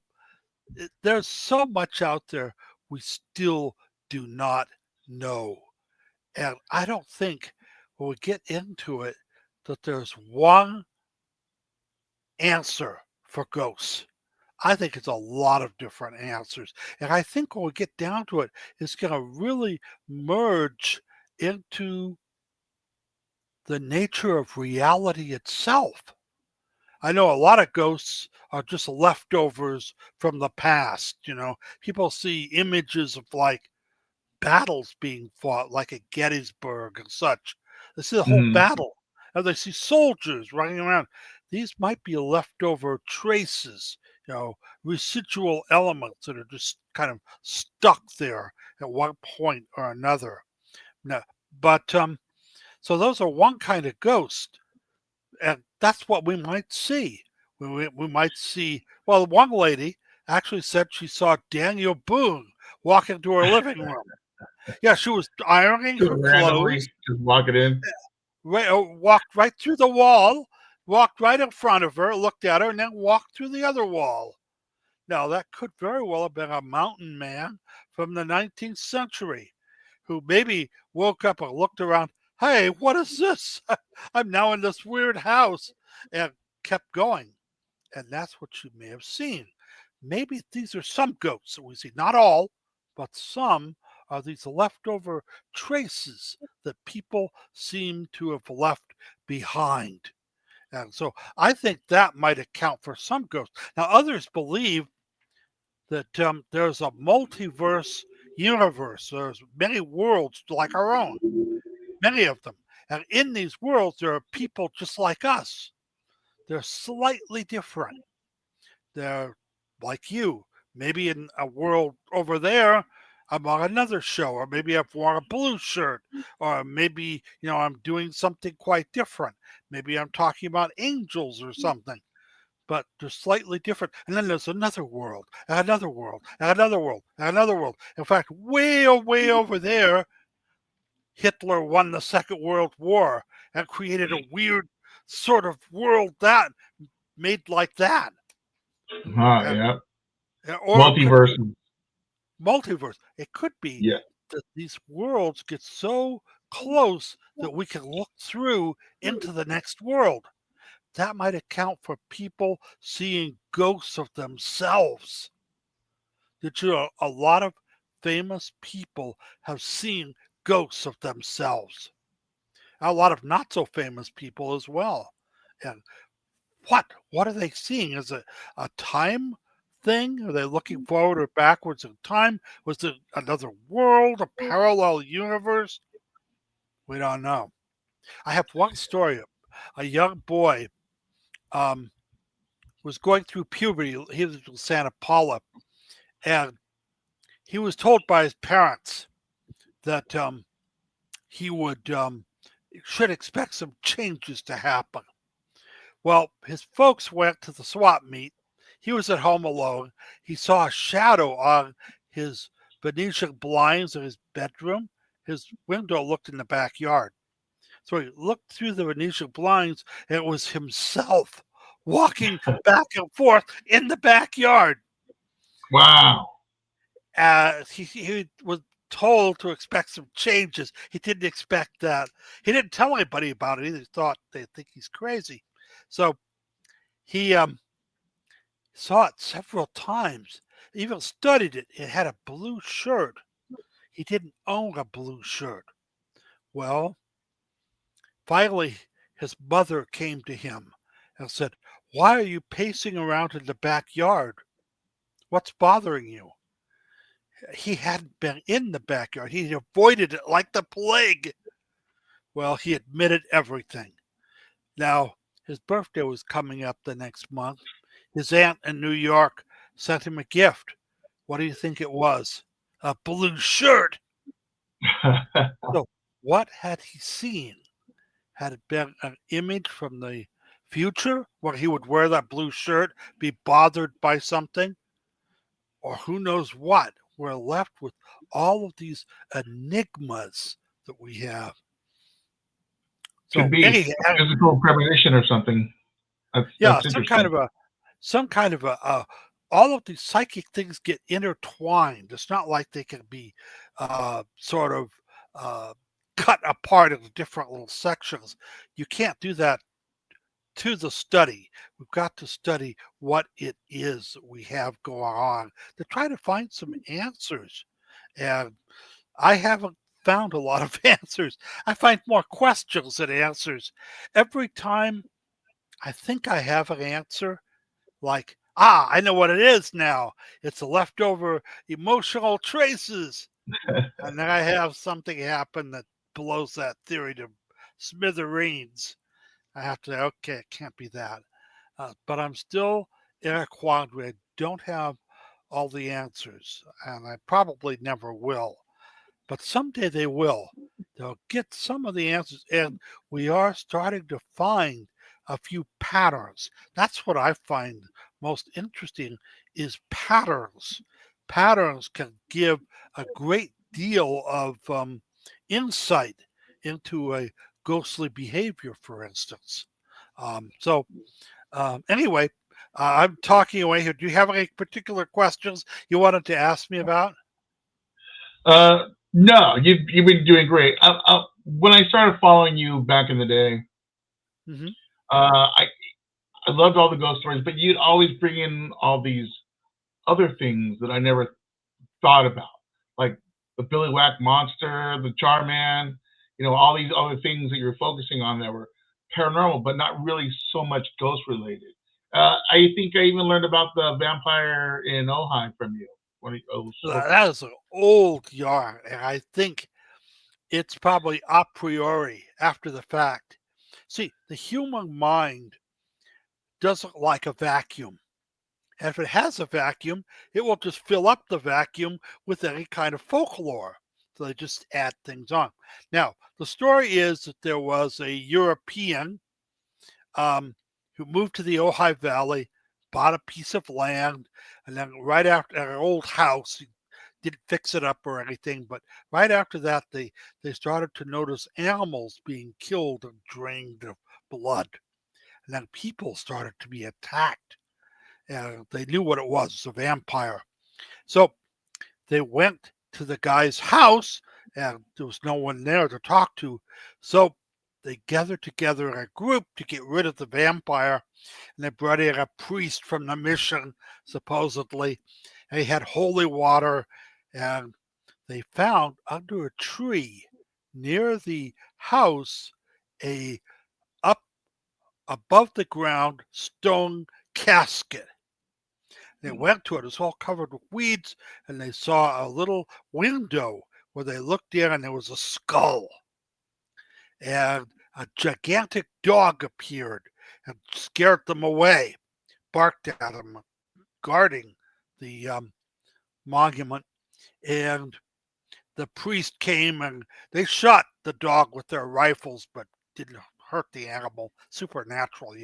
there's so much out there we still do not know. And I don't think when we get into it that there's one answer for ghosts. I think it's a lot of different answers. And I think when we get down to it, it's going to really merge into the nature of reality itself. I know a lot of ghosts are just leftovers from the past. People see images of like battles being fought, like at Gettysburg and such. They see the whole Hmm. battle, and they see soldiers running around. These might be leftover traces, residual elements that are just kind of stuck there at one point or another. No, but so those are one kind of ghost, and that's what we might see. We might see. Well, one lady actually said she saw Daniel Boone walk into her living room. Yeah, she was ironing Just her randomly clothes, just walk it in. walked right through the wall, walked right in front of her, looked at her, and then walked through the other wall. Now, that could very well have been a mountain man from the 19th century who maybe woke up and looked around. Hey, what is this? I'm now in this weird house, and kept going. And that's what you may have seen. Maybe these are some ghosts that we see. Not all, but some are these leftover traces that people seem to have left behind. And so I think that might account for some ghosts. Now, others believe that there's a multiverse universe. There's many worlds like our own, many of them. And in these worlds, there are people just like us. They're slightly different. They're like you. Maybe in a world over there, I'm on another show, or maybe I've worn a blue shirt, or maybe, I'm doing something quite different. Maybe I'm talking about angels or something, but they're slightly different. And then there's another world, and another world, and another world, and another world. In fact, way over there, Hitler won the Second World War and created a weird sort of world that made like that. Uh, Yeah. or it could be Multiverse. multiverse. It could be Yeah. that these worlds get so close that we can look through into the next world. That might account for people seeing ghosts of themselves. Did you know a lot of famous people have seen ghosts of themselves? A lot of not so famous people as well. And what are they seeing? Is it a time thing? Are they looking forward or backwards in time? Was it another world, a parallel universe? We don't know. I have one story. A young boy um, was going through puberty. He was in Santa Paula, and he was told by his parents that he would should expect some changes to happen. Well, his folks went to the swap meet. He was at home alone. He saw a shadow on his Venetian blinds in his bedroom. His window looked in the backyard. So he looked through the Venetian blinds, and it was himself walking back and forth in the backyard. Wow. He was told to expect some changes. He didn't expect that. He didn't tell anybody about it either. He thought they'd think he's crazy. So he saw it several times, even studied it. It had a blue shirt. He didn't own a blue shirt. Well, finally, his mother came to him and said, "Why are you pacing around in the backyard? What's bothering you?" He hadn't been in the backyard. He avoided it like the plague. Well, he admitted everything. Now, his birthday was coming up the next month. His aunt in New York sent him a gift. What do you think it was? A blue shirt. So, what had he seen? Had it been an image from the future where he would wear that blue shirt, be bothered by something? Or who knows what? We're left with all of these enigmas that we have. Could So, be physical premonition or something. yeah, That's interesting. some kind of all of these psychic things get intertwined. It's not like they can be sort of uh, cut apart into different little sections. You can't do that to the study. We've got to study what it is that we have going on to try to find some answers. And I haven't found a lot of answers. I find more questions than answers. Every time I think I have an answer, like, I know what it is now. It's the leftover emotional traces. And then I have something happen that blows that theory to smithereens. I have to say, okay, it can't be that. But I'm still in a quandary. I don't have all the answers, and I probably never will. But someday they will. They'll get some of the answers, and we are starting to find a few patterns. That's what I find most interesting is patterns. Patterns can give a great deal of insight into a ghostly behavior, for instance. Anyway, I'm talking away here. Do you have any particular questions you wanted to ask me about? No, you've been doing great. When I started following you back in the day, Hmm. I loved all the ghost stories, but you'd always bring in all these other things that I never thought about, like the Billy Whack monster, the Charman, all these other things that you're focusing on that were paranormal, but not really so much ghost related. I think I even learned about the vampire in Ojai from you. One of those stories. That is an old yarn, and I think it's probably a priori after the fact. See, the human mind doesn't like a vacuum. And if it has a vacuum, it will just fill up the vacuum with any kind of folklore. So they just add things on. Now, the story is that there was a European um, who moved to the Ojai Valley, bought a piece of land, and then right after an old house, he didn't fix it up or anything, but right after that, they started to notice animals being killed and drained of blood, and then people started to be attacked. And they knew what it was, a vampire. So they went to the guy's house, and there was no one there to talk to. So they gathered together in a group to get rid of the vampire, and they brought in a priest from the mission, supposedly. And he had holy water, and they found under a tree near the house a up above the ground stone casket. They went to it. It was all covered with weeds, and they saw a little window where they looked in, and there was a skull. And a gigantic dog appeared and scared them away, barked at them, guarding the monument. And the priest came and they shot the dog with their rifles, but didn't hurt the animal. Supernatural,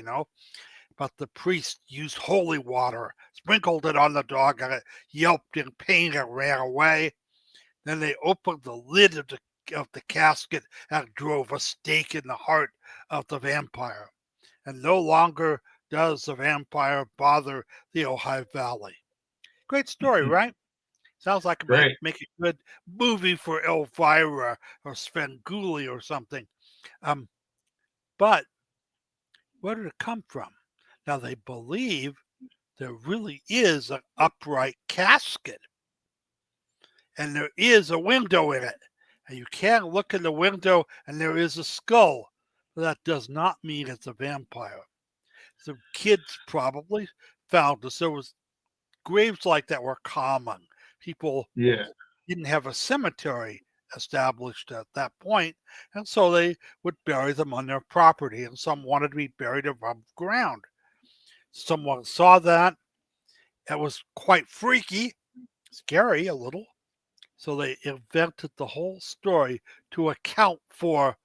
But the priest used holy water, sprinkled it on the dog, and it yelped in pain and ran away. Then they opened the lid of the casket and drove a stake in the heart of the vampire. And no longer does the vampire bother the Ojai Valley. Great story, right? Sounds like it might Great. make a good movie for Elvira or Svengoolie or something. Um, but where did it come from? Now they believe there really is an upright casket and there is a window in it. And you can look in the window and there is a skull. That does not mean it's a vampire. The kids probably found this. There was graves like that were common. People Yeah. didn't have a cemetery established at that point, and so they would bury them on their property, and some wanted to be buried above ground. Someone saw that. It was quite freaky, scary a little. So they invented the whole story to account for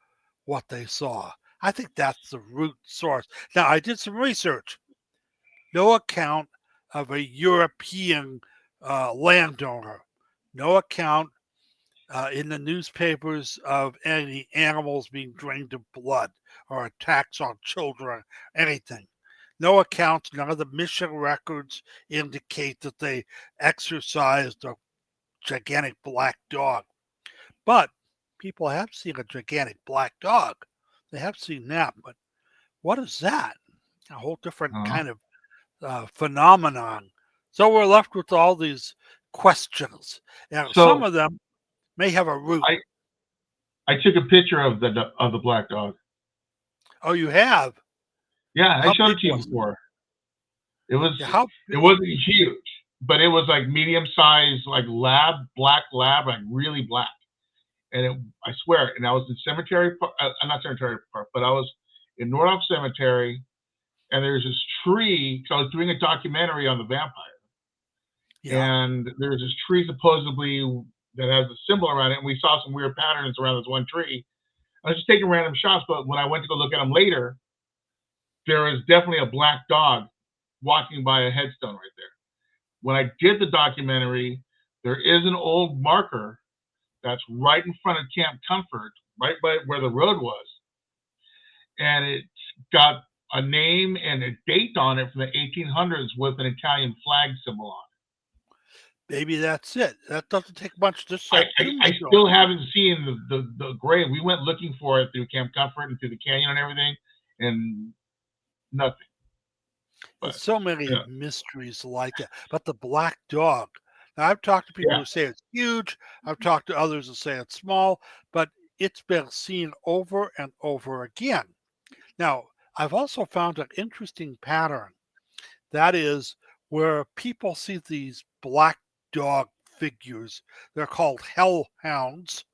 what they saw. I think that's the root source. Now, I did some research. No account of a European landowner. No account in the newspapers of any animals being drained of blood or attacks on children, anything. No accounts, none of the mission records indicate that they exercised a gigantic black dog. But people have seen a gigantic black dog. They have seen that, but what is that? A whole different Uh-huh. kind of phenomenon. So we're left with all these questions. And some So of them may have a root. I took a picture of the black dog. Oh, you have? Yeah, I How showed big it to you was it? before. It was Yeah, how it big? wasn't huge, but it was like medium size, like black lab, like really black. And I swear, and I was in Cemetery Park, not Cemetery Park, but I was in Nordoff Cemetery, and there's this tree. So I was doing a documentary on the vampire, Yeah. and there's this tree supposedly that has a symbol around it, and we saw some weird patterns around this one tree. I was just taking random shots, but when I went to go look at them later, there was definitely a black dog walking by a headstone right there. When I did the documentary, there is an old marker that's right in front of Camp Comfort, right by where the road was, and it's got a name and a date on it from the 1800s with an Italian flag symbol on Maybe that's it. That doesn't take much, just it. that I tombstone. still haven't seen the grave. We went looking for it through Camp Comfort and through the canyon and everything, and nothing. There's But so many yeah, mysteries like that. But the black dog. Now, I've talked to people yeah. who say it's huge. I've talked to others who say it's small, but it's been seen over and over again. Now, I've also found an interesting pattern. That is where people see these black dog figures. They're called hellhounds.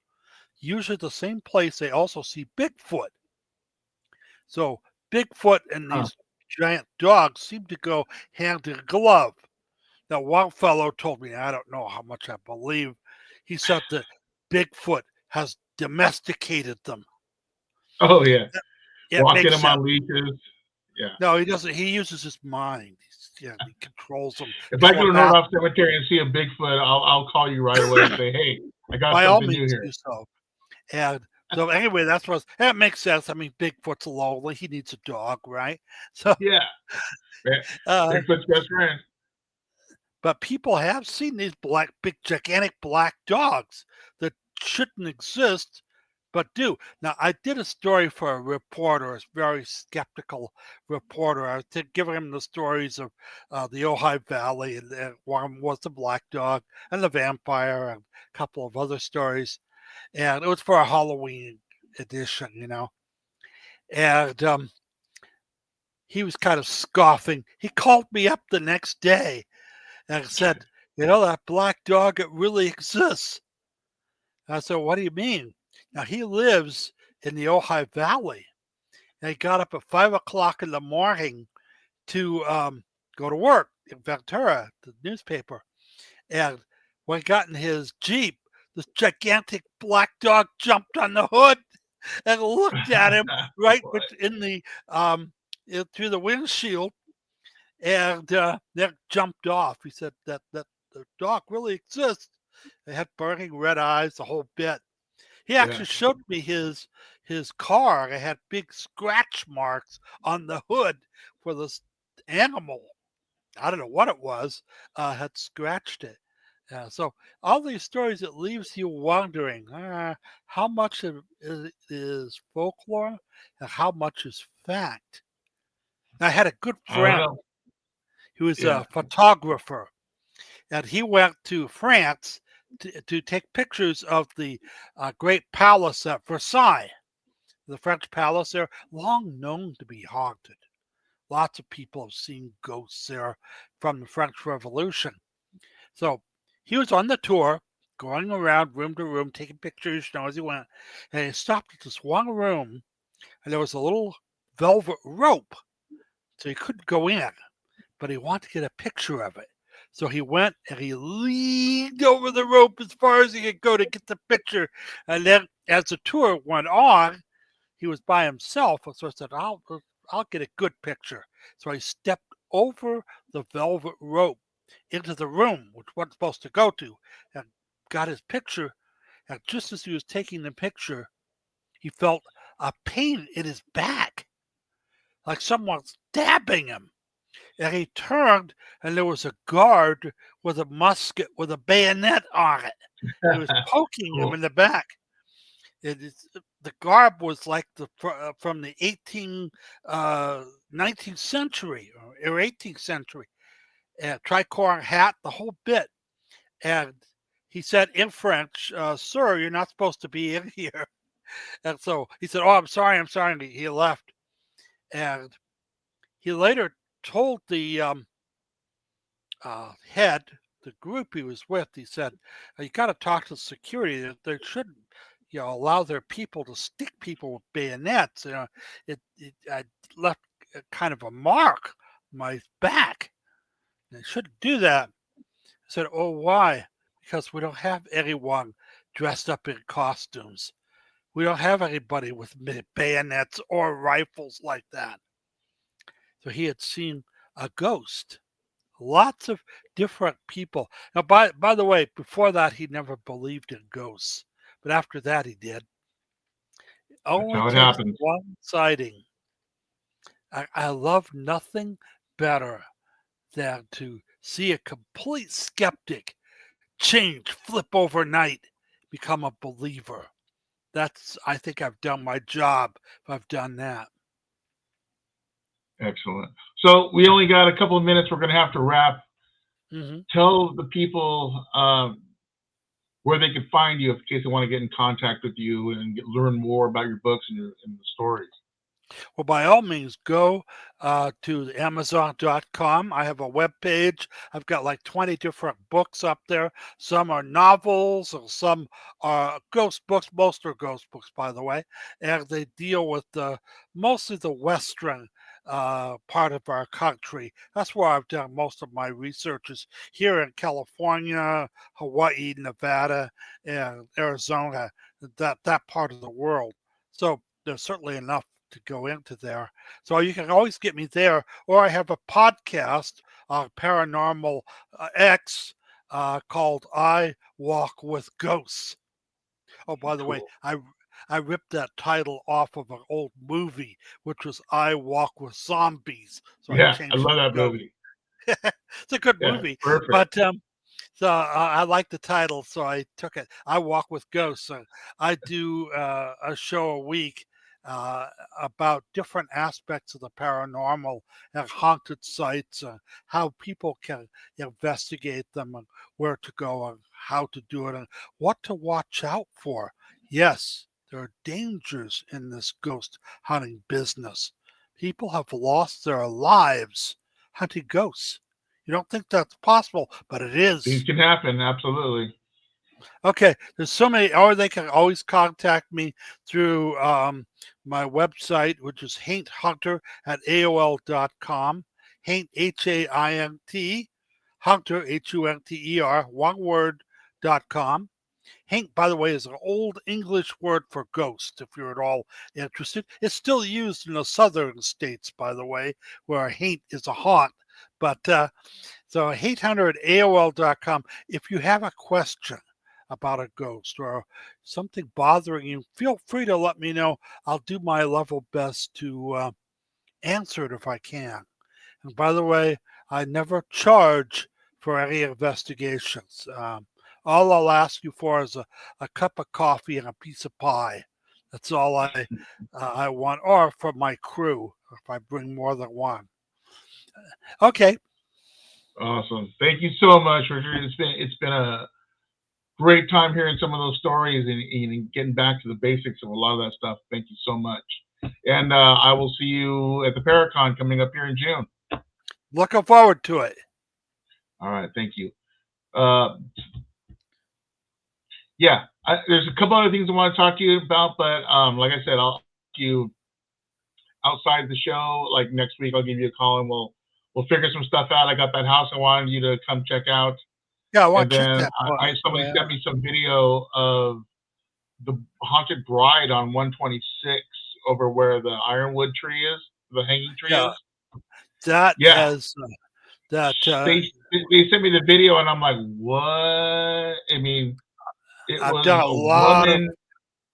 Usually the same place they also see Bigfoot. So Bigfoot and Huh. these giant dogs seem to go hand in glove. Now, one fellow told me, I don't know how much I believe, he said that Bigfoot has domesticated them. Oh yeah, It walking makes them sense. on leashes. Yeah. No, he doesn't. He uses his mind. He controls them If I go to telepathically. Nordoff Cemetery and see a Bigfoot, I'll call you right away and say, hey, I got By all something new means, here. do so. And so, anyway, that makes sense. I mean, Bigfoot's lonely. He needs a dog, right? So, Yeah, uh, Bigfoot's best friend. but people have seen these big, gigantic black dogs that shouldn't exist, but do. Now, I did a story for a reporter, a very skeptical reporter. I was giving him the stories of the Ojai Valley, and one was the black dog and the vampire, and a couple of other stories. And it was for a Halloween edition. And he was kind of scoffing. He called me up the next day and said, that black dog, it really exists. And I said, what do you mean? Now, he lives in the Ojai Valley. And he got up at 5 o'clock in the morning to go to work in Ventura, the newspaper. And when he got in his Jeep, this gigantic black dog jumped on the hood and looked at him right in the through the windshield, and then jumped off. He said that the dog really exists. It had burning red eyes, the whole bit. He Yeah. actually showed me his car. It had big scratch marks on the hood for this animal. I don't know what it was. Had scratched it. So all these stories, it leaves you wondering how much of it is folklore and how much is fact. I had a good I don't friend know. who was Yeah. a photographer, and he went to France to take pictures of the great palace at Versailles. The French palace there, long known to be haunted. Lots of people have seen ghosts there from the French Revolution. So he was on the tour, going around room to room, taking pictures, as he went. And he stopped at this one room, and there was a little velvet rope. So he couldn't go in, but he wanted to get a picture of it. So he went and he leaned over the rope as far as he could go to get the picture. And then as the tour went on, he was by himself. So I said, I'll get a good picture. So he stepped over the velvet rope into the room, which wasn't supposed to go to, and got his picture. And just as he was taking the picture, he felt a pain in his back, like someone stabbing him. And he turned, and there was a guard with a musket with a bayonet on it. He was poking him Cool. in the back. The garb was like from the 19th century or 18th century. Tricorn hat, the whole bit. And he said in French, sir, you're not supposed to be in here. And so he said, "Oh, I'm sorry, I'm sorry." And he left. And he later told the head, the group he was with, he said, "You got to talk to security. They shouldn't, allow their people to stick people with bayonets. I left kind of a mark on my back. They shouldn't do that." I said, "Oh, why?" "Because we don't have anyone dressed up in costumes. We don't have anybody with bayonets or rifles like that." So he had seen a ghost. Lots of different people. Now, by the way, before that, he never believed in ghosts, but after that, he did. It That's only how it takes happens. one sighting. I love nothing better than to see a complete skeptic change, flip overnight, become a believer. I think I've done my job if I've done that. Excellent. So we only got a couple of minutes. We're going to have to wrap. Hmm. Tell the people where they can find you in case they want to get in contact with you and learn more about your books and the stories. Well, by all means, go to Amazon.com. I have a web page. I've got like 20 different books up there. Some are novels, and some are ghost books. Most are ghost books, by the way, and they deal with mostly the Western part of our country. That's where I've done most of my research is here in California, Hawaii, Nevada, and Arizona, that part of the world. So there's certainly enough to go into there. So you can always get me there, or I have a podcast, Paranormal X, called "I Walk with Ghosts." Oh, by the way, Cool. I ripped that title off of an old movie, which was "I Walk with Zombies," so I Yeah, I changed love it that to movie. ghosts. It's a good Yeah, movie, perfect. but so I like the title, so I took it. I walk with ghosts. So I do a show a week uh, about different aspects of the paranormal and haunted sites, how people can investigate them, and where to go, and how to do it, and what to watch out for. Yes, there are dangers in this ghost hunting business. People have lost their lives hunting ghosts. You don't think that's possible, but it Things is. can happen. Absolutely. Okay, there's so many, or they can always contact me through my website, which is hainthunter at AOL.com. Haint, Haint, Hunter, Hunter, one word.com. Haint, by the way, is an old English word for ghost, if you're at all interested. It's still used in the southern states, by the way, where haint is a haunt. But so hatehunter at AOL.com. If you have a question about a ghost or something bothering you, feel free to let me know. I'll do my level best to answer it if I can. And by the way, I never charge for any investigations. All I'll ask you for is a cup of coffee and a piece of pie. That's all I want, or for my crew if I bring more than one. Okay, Awesome. Thank you so much, Richard. It's been a great time hearing some of those stories and getting back to the basics of a lot of that stuff. Thank you so much. And I will see you at the Paracon coming up here in June. looking forward to it. All right. Thank you. Uh, yeah, there's a couple other things I want to talk to you about, but like I said, I'll talk to you outside the show. Like next week, I'll give you a call and we'll figure some stuff out. I got that house I wanted you to come check out, Yeah, I and want to check then that part. somebody Yeah, sent me some video of the haunted bride on 126 over where the ironwood tree is, the hanging tree yeah, is. that Yeah, has that. they sent me the video, and I'm like, what? I mean, it I've was done a lot of.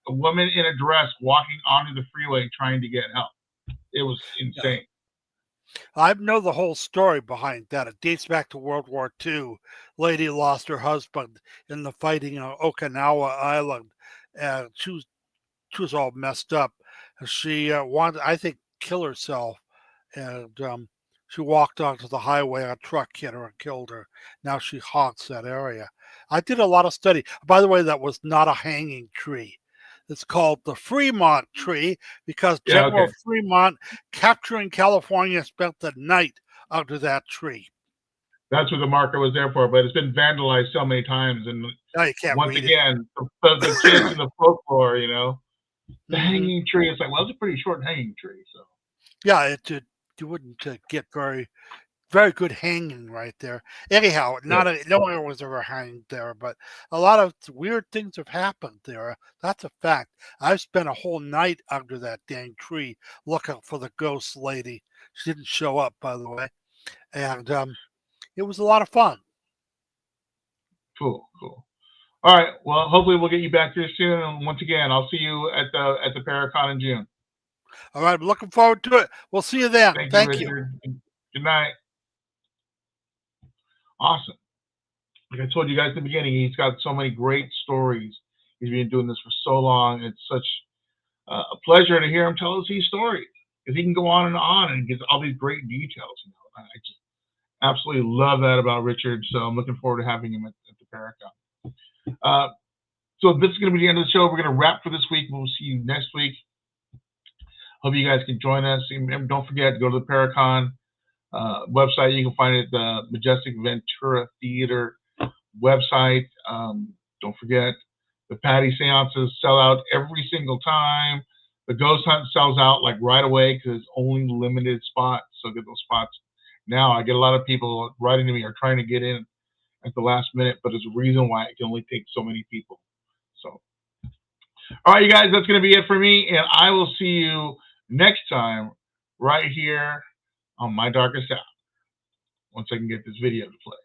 a woman in a dress walking onto the freeway trying to get help. It was Yeah, insane. I know the whole story behind that. It dates back to World War II. Lady lost her husband in the fighting on Okinawa Island, and she was all messed up. She wanted, I think, kill herself, and she walked onto the highway. A truck hit her and killed her. Now she haunts that area. I did a lot of study. By the way, that was not a hanging tree. It's called the Fremont tree because Yeah, General okay. Fremont, capturing California, spent the night under that tree. That's what the marker was there for, but it's been vandalized so many times. And Now you can't once read it. again, the kids in the folklore, the Mhm. hanging tree, it's like, well, it's a pretty short hanging tree. So, Yeah, you wouldn't get very good hanging right there. Anyhow, yeah, no one was ever hanged there, but a lot of weird things have happened there. That's a fact. I've spent a whole night under that dang tree looking for the ghost lady. She didn't show up, by the way, and it was a lot of fun. cool, cool. All right. Well, hopefully we'll get you back here soon. And once again, I'll see you at the Paracon in June. All right, I'm looking forward to it. We'll see you then. Thank you, Thank you. Richard. Good night. Awesome. Like I told you guys in the beginning, he's got so many great stories. He's been doing this for so long. It's such a pleasure to hear him tell us these stories because he can go on and gives all these great details. I just absolutely love that about Richard. So I'm looking forward to having him at the Paracon. So this is going to be the end of the show. We're going to wrap for this week. We'll see you next week. Hope you guys can join us. And don't forget to go to the Paracon website. You can find it at the Majestic Ventura Theater website. Don't forget, the Patty seances sell out every single time. The Ghost Hunt sells out like right away because it's only limited spots. So get those spots now. I get a lot of people writing to me or trying to get in at the last minute, but there's a reason why it can only take so many people. So, all right, you guys, that's going to be it for me, and I will see you next time right here on My Darkest Hour once I can get this video to play.